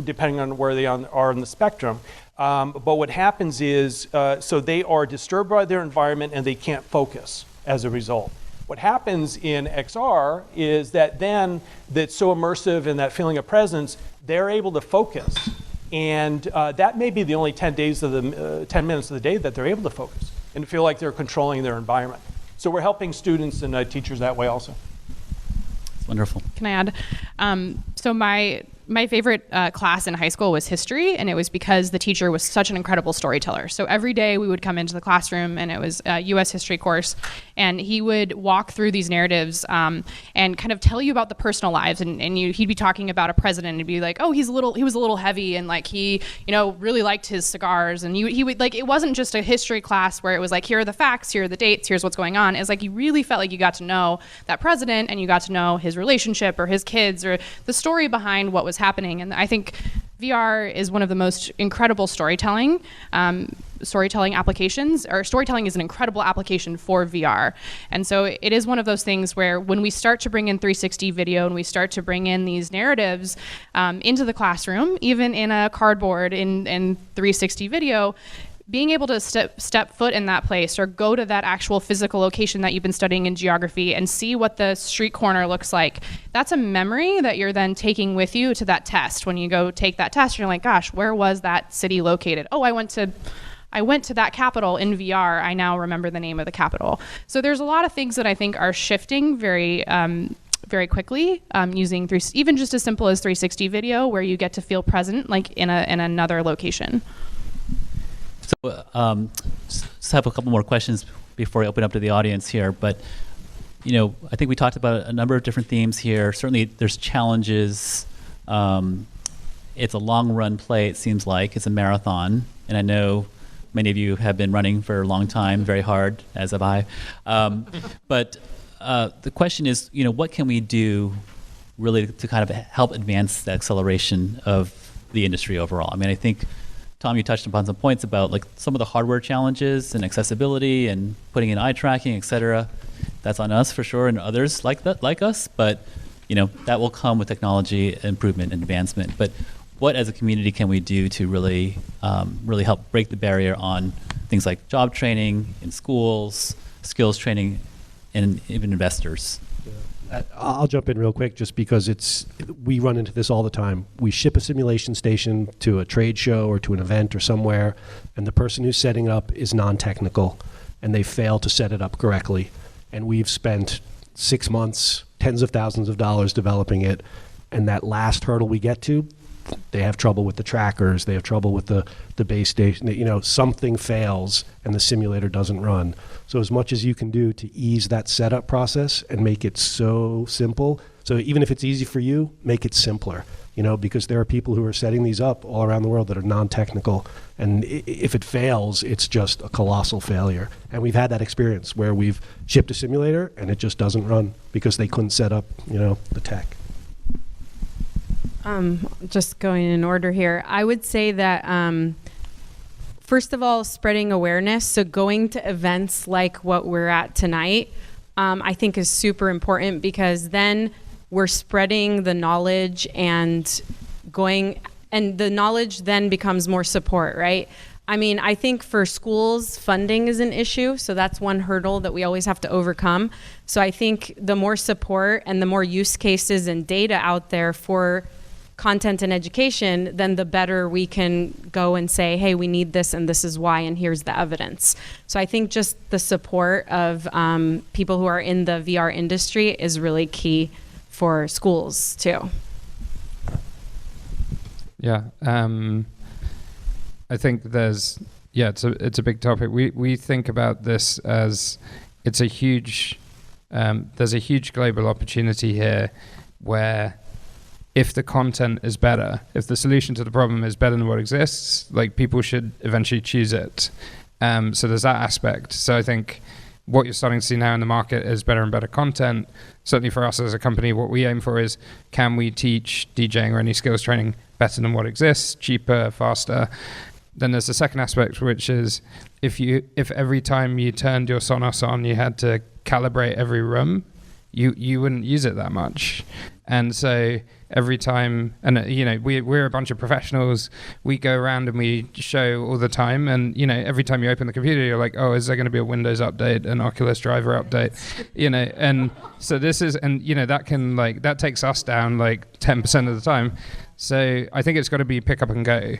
depending on where they are in the spectrum. But what happens is, so they are disturbed by their environment and they can't focus as a result. What happens in XR is that then that's so immersive and that feeling of presence, they're able to focus. And that may be the only 10 minutes of the day that they're able to focus and feel like they're controlling their environment. So we're helping students and teachers that way also. It's wonderful. Can I add? So my favorite class in high school was history, and it was because the teacher was such an incredible storyteller. So every day we would come into the classroom, and it was a U.S. history course, and he would walk through these narratives and kind of tell you about the personal lives, and he'd be talking about a president, and he'd be like, oh, he was a little heavy, and like he, really liked his cigars, and he would, like, it wasn't just a history class where it was like, here are the facts, here are the dates, here's what's going on. It's like you really felt like you got to know that president, and you got to know his relationship or his kids or the story behind what was happening. And I think VR is one of the most incredible storytelling applications, or storytelling is an incredible application for VR. And so it is one of those things where when we start to bring in 360 video and we start to bring in these narratives into the classroom, even in a cardboard in 360 video, being able to step foot in that place or go to that actual physical location that you've been studying in geography and see what the street corner looks like, that's a memory that you're then taking with you to that test. When you go take that test, you're like, gosh, where was that city located? Oh, I went to that capital in VR. I now remember the name of the capital. So there's a lot of things that I think are shifting very quickly using even just as simple as 360 video, where you get to feel present like in another location. So just have a couple more questions before I open up to the audience here. But, I think we talked about a number of different themes here. Certainly there's challenges. It's a long run play, it seems like. It's a marathon. And I know many of you have been running for a long time, very hard, as have I. But the question is, what can we do really to kind of help advance the acceleration of the industry overall? I mean, I think, Tom, you touched upon some points about like some of the hardware challenges and accessibility and putting in eye tracking, et cetera. That's on us for sure, and others like us. But that will come with technology improvement and advancement. But what, as a community, can we do to really help break the barrier on things like job training in schools, skills training, and even investors? I'll jump in real quick just because we run into this all the time. We ship a simulation station to a trade show or to an event or somewhere, and the person who's setting it up is non-technical, and they fail to set it up correctly. And we've spent 6 months, tens of thousands of dollars developing it, and that last hurdle we get to, they have trouble with the trackers, they have trouble with the base station, something fails and the simulator doesn't run. So as much as you can do to ease that setup process and make it so simple, so even if it's easy for you, make it simpler, because there are people who are setting these up all around the world that are non-technical, and if it fails, it's just a colossal failure. And we've had that experience where we've shipped a simulator and it just doesn't run because they couldn't set up, the tech. Just going in order here, I would say that first of all, spreading awareness. So going to events like what we're at tonight, I think is super important, because then we're spreading the knowledge and the knowledge then becomes more support, right? I mean, I think for schools, funding is an issue. So that's one hurdle that we always have to overcome. So I think the more support and the more use cases and data out there for content and education, then the better we can go and say, hey, we need this and this is why, and here's the evidence. So I think just the support of people who are in the VR industry is really key for schools too. Yeah, I think it's a big topic. We think about this as it's a huge there's a huge global opportunity here where if the content is better, if the solution to the problem is better than what exists, like people should eventually choose it. So there's that aspect. So I think what you're starting to see now in the market is better and better content. Certainly for us as a company, what we aim for is, can we teach DJing or any skills training better than what exists, cheaper, faster? Then there's the second aspect, which is if every time you turned your Sonos on, you had to calibrate every room, you wouldn't use it that much. And so every time, and we're a bunch of professionals, we go around and we show all the time, and every time you open the computer, you're like, oh, is there going to be a Windows update, an Oculus driver update, and so this is, and that can that takes us down 10% of the time. So I think it's got to be pick up and go.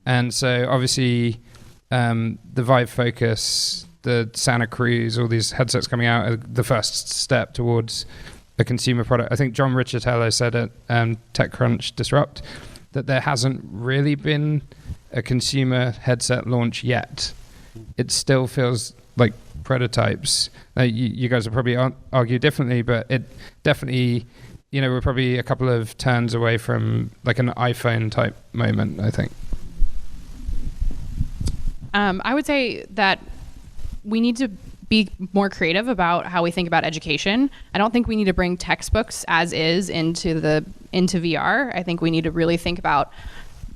And so obviously the Vive Focus, the Santa Cruz, all these headsets coming out are the first step towards a consumer product. I think John Riccitello said at TechCrunch Disrupt that there hasn't really been a consumer headset launch yet. It still feels like prototypes. You guys will probably argue differently, but it definitely, we're probably a couple of turns away from an iPhone type moment, I think. I would say that we need to be more creative about how we think about education. I don't think we need to bring textbooks as is into VR. I think we need to really think about,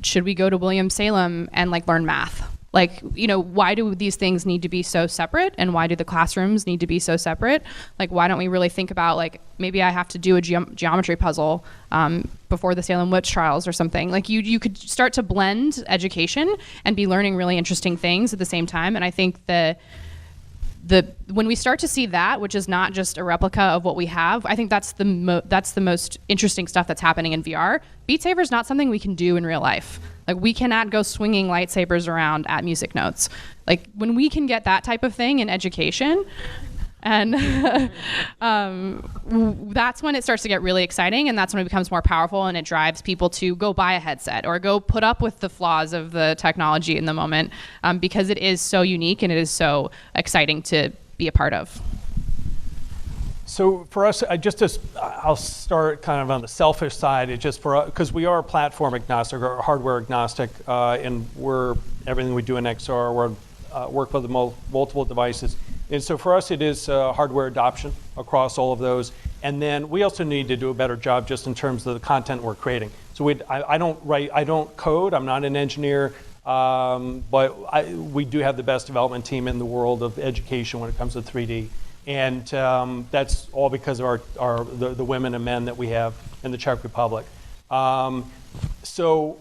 should we go to Williams-Salem and learn math? Why do these things need to be so separate, and why do the classrooms need to be so separate? Why don't we really think about maybe I have to do a geometry puzzle before the Salem witch trials or something. You could start to blend education and be learning really interesting things at the same time. And I think when we start to see that, which is not just a replica of what we have, I think that's the most interesting stuff that's happening in VR. Beat Saber is not something we can do in real life. We cannot go swinging lightsabers around at music notes. When we can get that type of thing in education, and that's when it starts to get really exciting, and that's when it becomes more powerful, and it drives people to go buy a headset or go put up with the flaws of the technology in the moment, because it is so unique and it is so exciting to be a part of. So for us, I'll start kind of on the selfish side. It's just because we are platform agnostic or hardware agnostic, and everything we do in XR, we're work with multiple devices. And so for us, it is hardware adoption across all of those. And then we also need to do a better job just in terms of the content we're creating. So I don't code, I'm not an engineer, but we do have the best development team in the world of education when it comes to 3D. And that's all because of the women and men that we have in the Czech Republic. So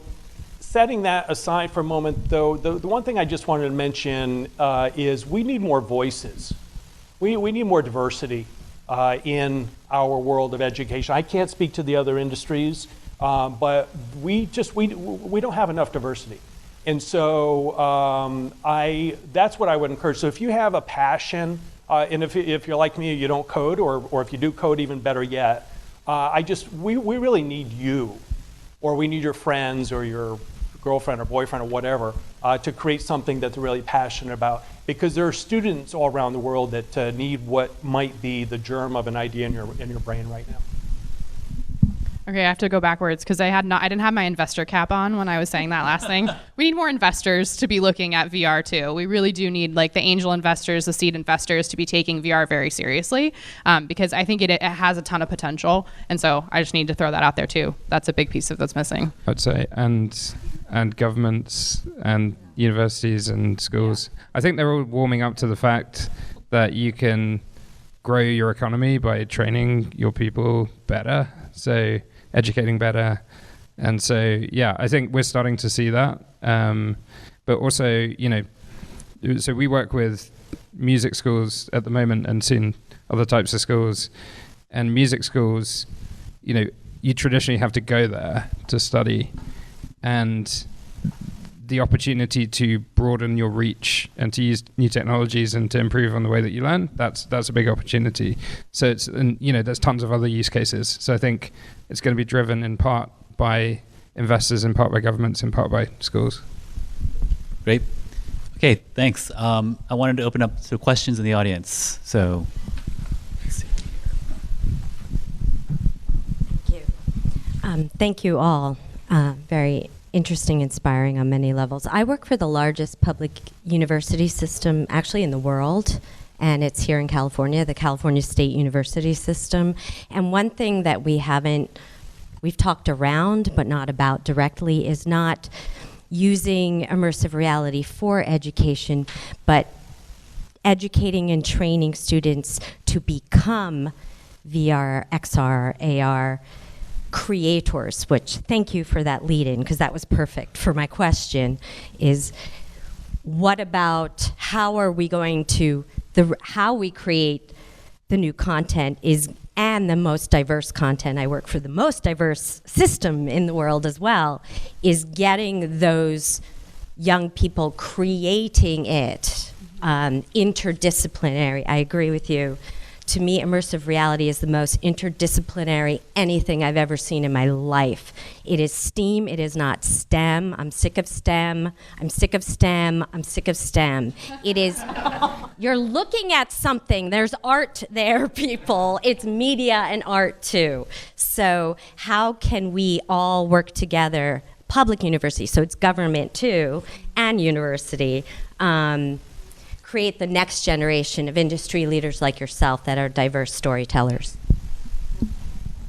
setting that aside for a moment, though, the one thing I just wanted to mention is we need more voices. We need more diversity in our world of education. I can't speak to the other industries, but we don't have enough diversity. And so that's what I would encourage. So if you have a passion, and if you're like me, you don't code, or if you do code, even better yet, we really need you, or we need your friends or your girlfriend or boyfriend or whatever to create something that they're really passionate about, because there are students all around the world that need what might be the germ of an idea in your brain right now. Okay, I have to go backwards because I didn't have my investor cap on when I was saying that last thing. We need more investors to be looking at VR too. We really do need the angel investors, the seed investors to be taking VR very seriously, because I think it has a ton of potential. And so I just need to throw that out there too. That's a big piece of that's missing. I'd say, and governments and universities and schools. Yeah. I think they're all warming up to the fact that you can grow your economy by training your people better. So educating better. And so, yeah, I think we're starting to see that. But also, so we work with music schools at the moment and soon other types of schools. And music schools, you traditionally have to go there to study. And the opportunity to broaden your reach and to use new technologies and to improve on the way that you learn, that's a big opportunity. So there's tons of other use cases. So I think it's going to be driven in part by investors, in part by governments, in part by schools. Great. Okay, thanks. I wanted to open up to questions in the audience. So, let's see. Thank you all. Very interesting, inspiring on many levels. I work for the largest public university system actually in the world, and it's here in California, the California State University system. And one thing that we've talked around but not about directly is not using immersive reality for education, but educating and training students to become VR, XR, AR creators, which thank you for that lead-in, because that was perfect for my question, is what about how are we going to, how we create the new content and the most diverse content, I work for the most diverse system in the world as well, is getting those young people creating it, interdisciplinary. I agree with you. To me, immersive reality is the most interdisciplinary anything I've ever seen in my life. It is STEAM, it is not STEM. I'm sick of STEM, I'm sick of STEM, I'm sick of STEM. It is, you're looking at something, there's art there, people. It's media and art too. So how can we all work together, public university, so it's government too, and university, create the next generation of industry leaders like yourself that are diverse storytellers.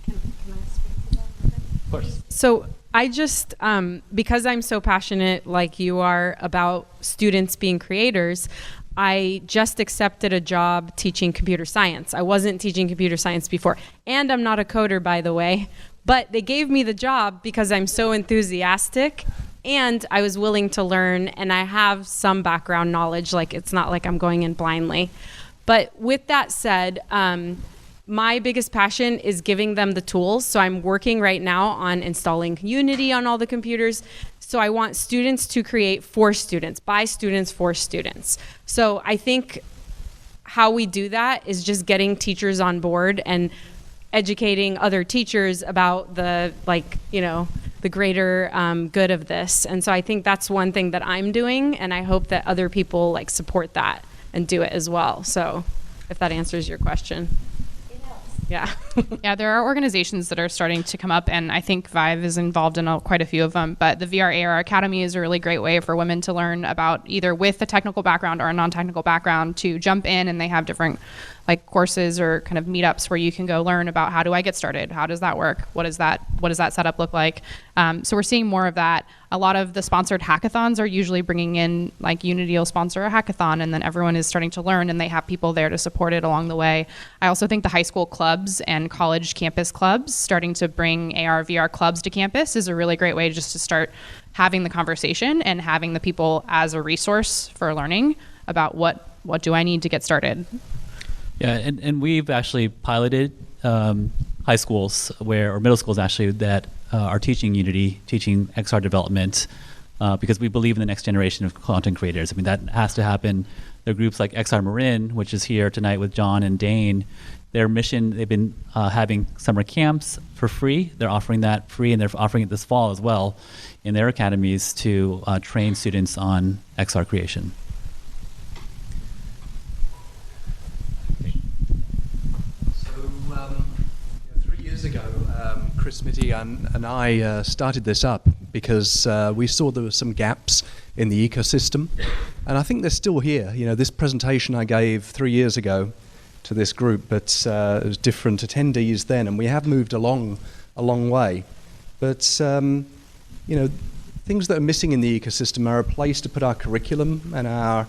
Of course. So I just, because I'm so passionate like you are about students being creators, I just accepted a job teaching computer science. I wasn't teaching computer science before. And I'm not a coder, by the way. But they gave me the job because I'm so enthusiastic and I was willing to learn, and I have some background knowledge, like it's not like I'm going in blindly. But with that said, my biggest passion is giving them the tools. So I'm working right now on installing Unity on all the computers. So I want students to create for students, by students, for students. So I think how we do that is just getting teachers on board and educating other teachers about the, like, you know, the greater good of this. And so I think that's one thing that I'm doing, and I hope that other people like support that and do it as well. So if that answers your question. Yeah. Yeah, there are organizations that are starting to come up, and I think Vive is involved in quite a few of them. But the VR AR Academy is a really great way for women to learn about, either with a technical background or a non-technical background, to jump in, and they have different like courses or kind of meetups where you can go learn about how do I get started? How does that work? What does that setup look like? So we're seeing more of that. A lot of the sponsored hackathons are usually bringing in, like Unity will sponsor a hackathon, and then everyone is starting to learn, and they have people there to support it along the way. I also think the high school clubs and college campus clubs starting to bring AR, VR clubs to campus is a really great way just to start having the conversation and having the people as a resource for learning about what do I need to get started. Yeah, and we've actually piloted high schools or middle schools actually that are teaching Unity, teaching XR development, because we believe in the next generation of content creators. I mean, that has to happen. There are groups like XR Marin, which is here tonight with John and Dane. Their mission, they've been having summer camps for free. They're offering that free, and they're offering it this fall as well in their academies to train students on XR creation. Ago, Chris Mitty and I started this up because we saw there were some gaps in the ecosystem, and I think they're still here. You know, this presentation I gave 3 years ago to this group, but it was different attendees then, and we have moved along a long way. But you know, things that are missing in the ecosystem are a place to put our curriculum and our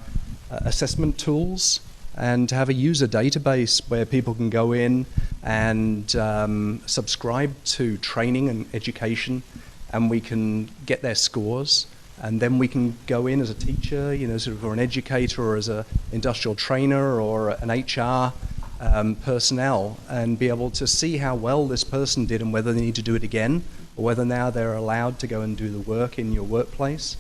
assessment tools, and to have a user database where people can go in and subscribe to training and education, and we can get their scores, and then we can go in as a teacher, you know, sort of, or an educator, or as an industrial trainer, or an HR personnel, and be able to see how well this person did and whether they need to do it again, or whether now they're allowed to go and do the work in your workplace.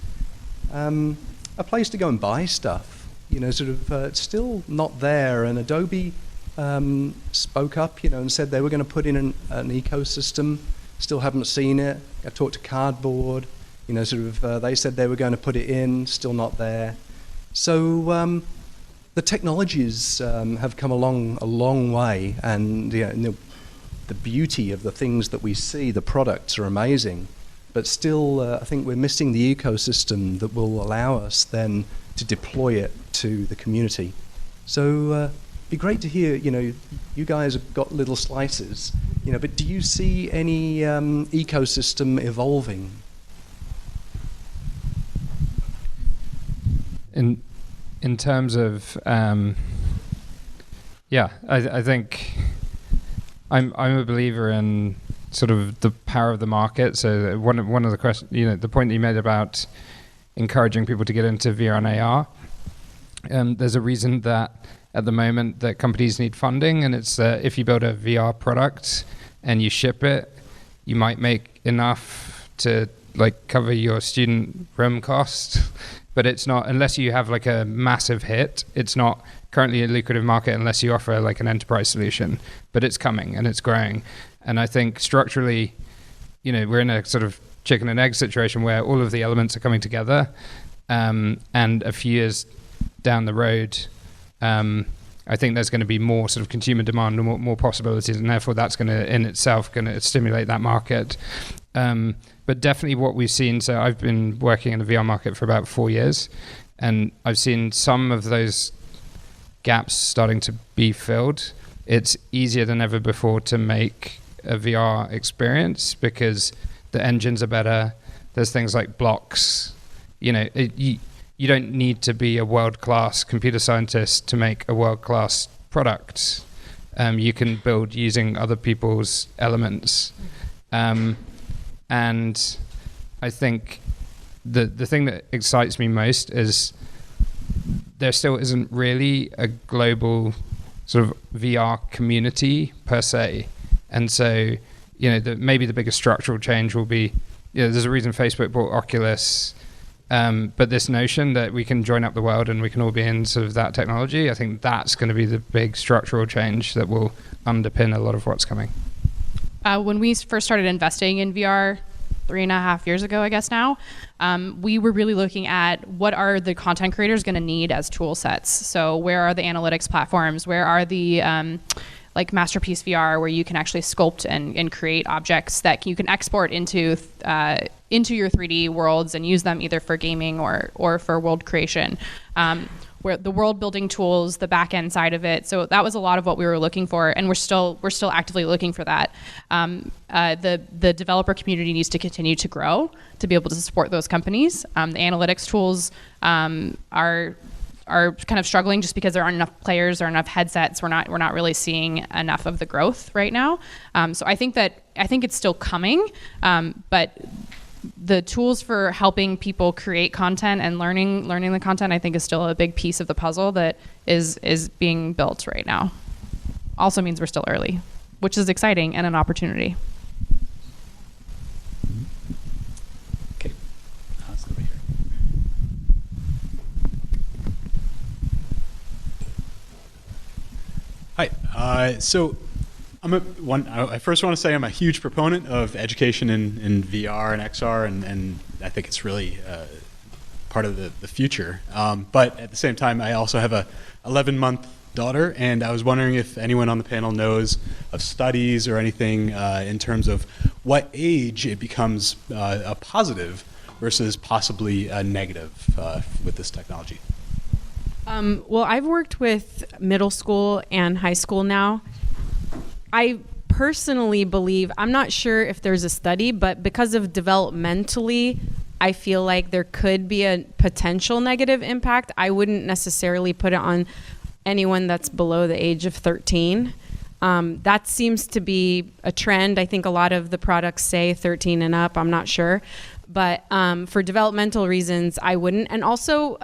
A place to go and buy stuff. You know, sort of, it's still not there, and Adobe spoke up, you know, and said they were going to put in an ecosystem. Still haven't seen it. I talked to Cardboard, you know, sort of, they said they were going to put it in, still not there. So the technologies have come along a long way, and you know, the beauty of the things that we see, the products are amazing, but still I think we're missing the ecosystem that will allow us then to deploy it to the community. So it'd be great to hear, you guys have got little slices, but do you see any ecosystem evolving? In terms of, I think I'm a believer in sort of the power of the market. So one of the questions, the point that you made about encouraging people to get into VR and AR, there's a reason that at the moment that companies need funding, and it's if you build a VR product and you ship it, you might make enough to cover your student room cost. But it's not, unless you have a massive hit, it's not currently a lucrative market unless you offer an enterprise solution. But it's coming and it's growing. And I think structurally, we're in a sort of chicken and egg situation where all of the elements are coming together. And a few years down the road, I think there's going to be more sort of consumer demand and more possibilities. And therefore that's going to, in itself, going to stimulate that market. But definitely what we've seen, so I've been working in the VR market for about 4 years, and I've seen some of those gaps starting to be filled. It's easier than ever before to make a VR experience because the engines are better. There's things like blocks. You don't need to be a world-class computer scientist to make a world-class product. You can build using other people's elements. And I think the thing that excites me most is there still isn't really a global sort of VR community per se. And so, maybe the biggest structural change will be, there's a reason Facebook bought Oculus, but this notion that we can join up the world and we can all be in sort of that technology, I think that's going to be the big structural change that will underpin a lot of what's coming. When we first started investing in VR 3.5 years ago, I guess now, we were really looking at what are the content creators going to need as tool sets. So where are the analytics platforms? Where are the Masterpiece VR, where you can actually sculpt and create objects that you can export into your 3D worlds and use them either for gaming or for world creation. Where the world building tools, the back end side of it. So that was a lot of what we were looking for, and we're still actively looking for that. The developer community needs to continue to grow to be able to support those companies. The analytics tools are kind of struggling just because there aren't enough players or enough headsets. We're not really seeing enough of the growth right now. So I think it's still coming, but the tools for helping people create content and learning the content, I think, is still a big piece of the puzzle that is being built right now. Also means we're still early, which is exciting and an opportunity. Okay, let's go over here. Hi. So I first want to say I'm a huge proponent of education in VR and XR, and I think it's really part of the future. But at the same time, I also have a 11-month daughter, and I was wondering if anyone on the panel knows of studies or anything in terms of what age it becomes a positive versus possibly a negative with this technology. Well, I've worked with middle school and high school now. I personally believe, I'm not sure if there's a study, but because of developmentally, I feel like there could be a potential negative impact. I wouldn't necessarily put it on anyone that's below the age of 13. That seems to be a trend. I think a lot of the products say 13 and up. I'm not sure. But for developmental reasons, I wouldn't. And also,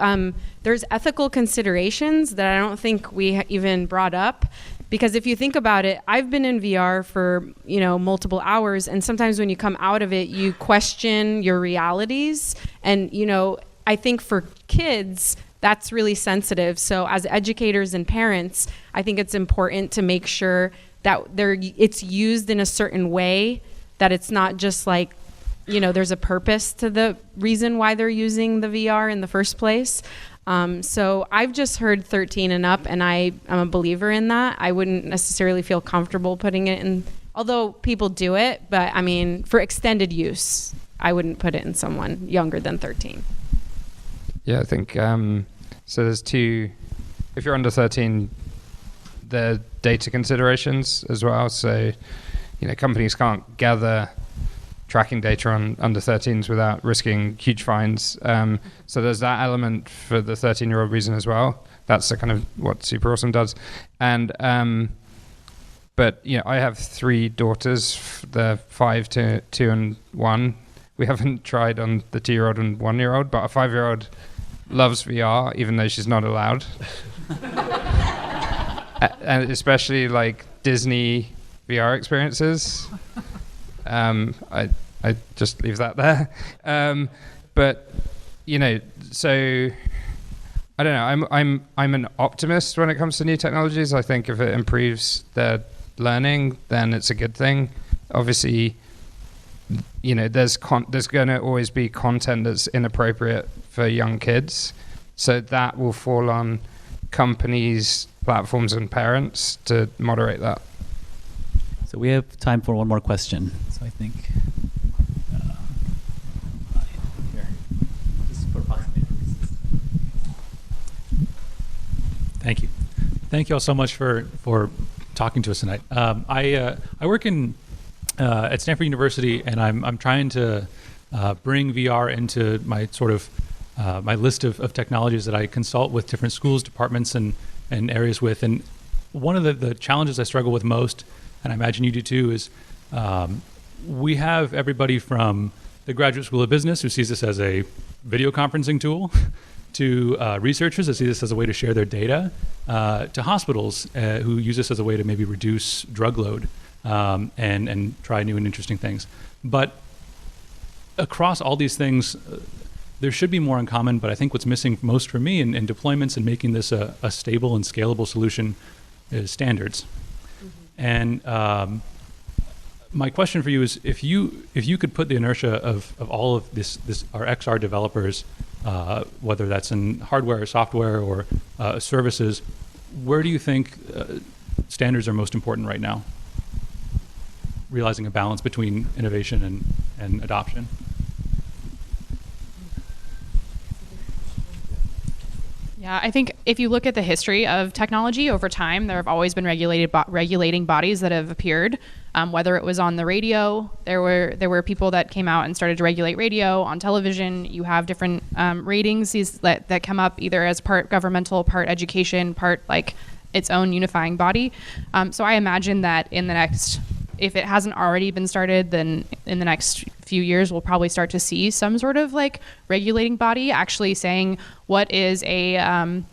there's ethical considerations that I don't think we even brought up. Because if you think about it, I've been in VR for, multiple hours, and sometimes when you come out of it, you question your realities. And, I think for kids, that's really sensitive. So as educators and parents, I think it's important to make sure that it's used in a certain way, that it's not just like, there's a purpose to the reason why they're using the VR in the first place. So I've just heard 13 and up, and I'm a believer in that. I wouldn't necessarily feel comfortable putting it in Although people do it, but I mean, for extended use, I wouldn't put it in someone younger than 13. Yeah, I think so. There's two. If you're under 13, there are data considerations as well. So, companies can't gather tracking data on under 13s without risking huge fines. So there's that element for the 13-year-old reason as well. That's the kind of what Super Awesome does. And but I have 3 daughters. They're 5, 2, and 1. We haven't tried on the 2-year-old and 1-year-old, but a 5-year-old loves VR, even though she's not allowed. And especially like Disney VR experiences. I just leave that there. But so I don't know. I'm an optimist when it comes to new technologies. I think if it improves their learning, then it's a good thing. Obviously, there's going to always be content that's inappropriate for young kids, so that will fall on companies, platforms, and parents to moderate that. So we have time for one more question. So I think here, just for approximate purposes. Thank you. Thank you all so much for talking to us tonight. I work at Stanford University, and I'm trying to bring VR into my sort of my list of technologies that I consult with different schools, departments, and areas with. And one of the challenges I struggle with most, and I imagine you do too, is we have everybody from the Graduate School of Business who sees this as a video conferencing tool, to researchers that see this as a way to share their data, to hospitals who use this as a way to maybe reduce drug load and try new and interesting things. But across all these things, there should be more in common, but I think what's missing most for me in deployments and making this a stable and scalable solution is standards. And my question for you is, if you could put the inertia of all of this our XR developers, whether that's in hardware or software or services, where do you think standards are most important right now? Realizing a balance between innovation and adoption. Yeah, I think if you look at the history of technology over time, there have always been regulating bodies that have appeared. Whether it was on the radio, there were people that came out and started to regulate radio. On television, you have different ratings that come up either as part governmental, part education, part like its own unifying body. So I imagine that in the next, if it hasn't already been started, then in the next few years, we'll probably start to see some sort of like regulating body actually saying what is a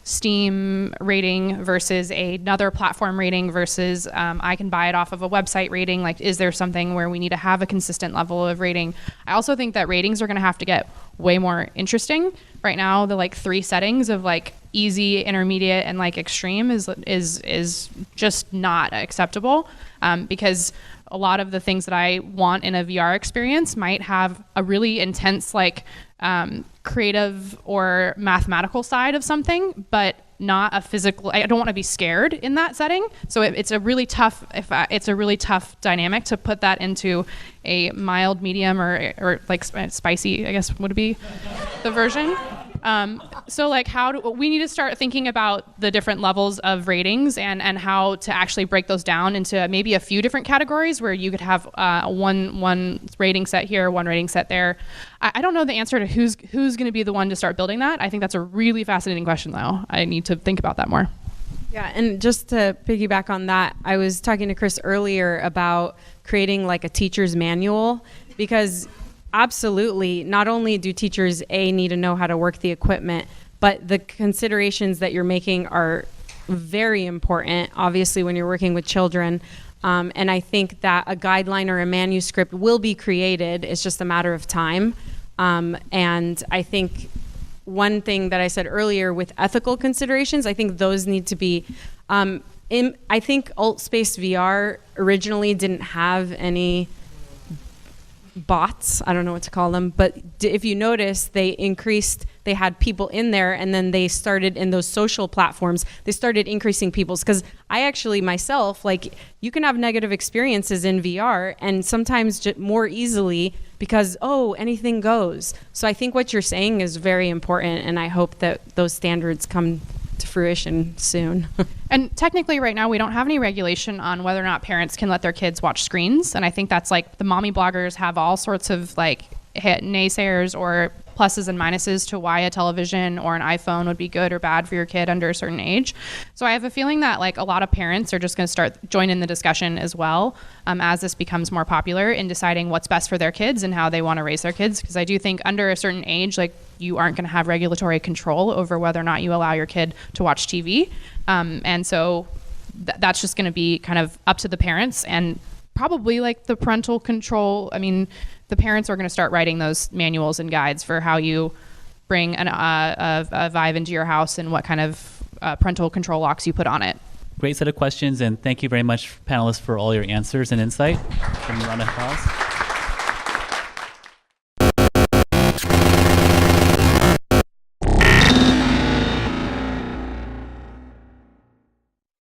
Steam rating versus another platform rating versus I can buy it off of a website rating. Like, is there something where we need to have a consistent level of rating? I also think that ratings are going to have to get way more interesting. Right now, the like 3 settings of like easy, intermediate, and like extreme is just not acceptable because a lot of the things that I want in a VR experience might have a really intense like creative or mathematical side of something, but not a physical. I don't want to be scared in that setting. So it's a really tough. It's a really tough dynamic to put that into a mild, medium, or like spicy, I guess would be the version. So like we need to start thinking about the different levels of ratings and how to actually break those down into maybe a few different categories where you could have one rating set here, one rating set there. I don't know the answer to who's going to be the one to start building that. I think that's a really fascinating question though. I need to think about that more. Yeah, and just to piggyback on that, I was talking to Chris earlier about creating like a teacher's manual, because absolutely, not only do teachers need to know how to work the equipment, but the considerations that you're making are very important, obviously, when you're working with children. And I think that a guideline or a manuscript will be created. It's just a matter of time. And I think one thing that I said earlier with ethical considerations, I think those need to be, I think AltSpace VR originally didn't have any bots, I don't know what to call them, but if you notice, they they had people in there, and then they started in those social platforms, they started increasing people's, because I actually myself, like, you can have negative experiences in VR and sometimes more easily because, oh, anything goes. So I think what you're saying is very important, and I hope that those standards come to fruition soon. And technically right now we don't have any regulation on whether or not parents can let their kids watch screens. And I think that's like the mommy bloggers have all sorts of like naysayers or pluses and minuses to why a television or an iPhone would be good or bad for your kid under a certain age. So I have a feeling that like a lot of parents are just going to start joining the discussion as well as this becomes more popular in deciding what's best for their kids and how they want to raise their kids. Because I do think under a certain age, like you aren't going to have regulatory control over whether or not you allow your kid to watch TV. And so that's just going to be kind of up to the parents and probably like the parental control. I mean, the parents are going to start writing those manuals and guides for how you bring a Vive into your house and what kind of parental control locks you put on it. Great set of questions, and thank you very much, panelists, for all your answers and insight. Give them a round of applause.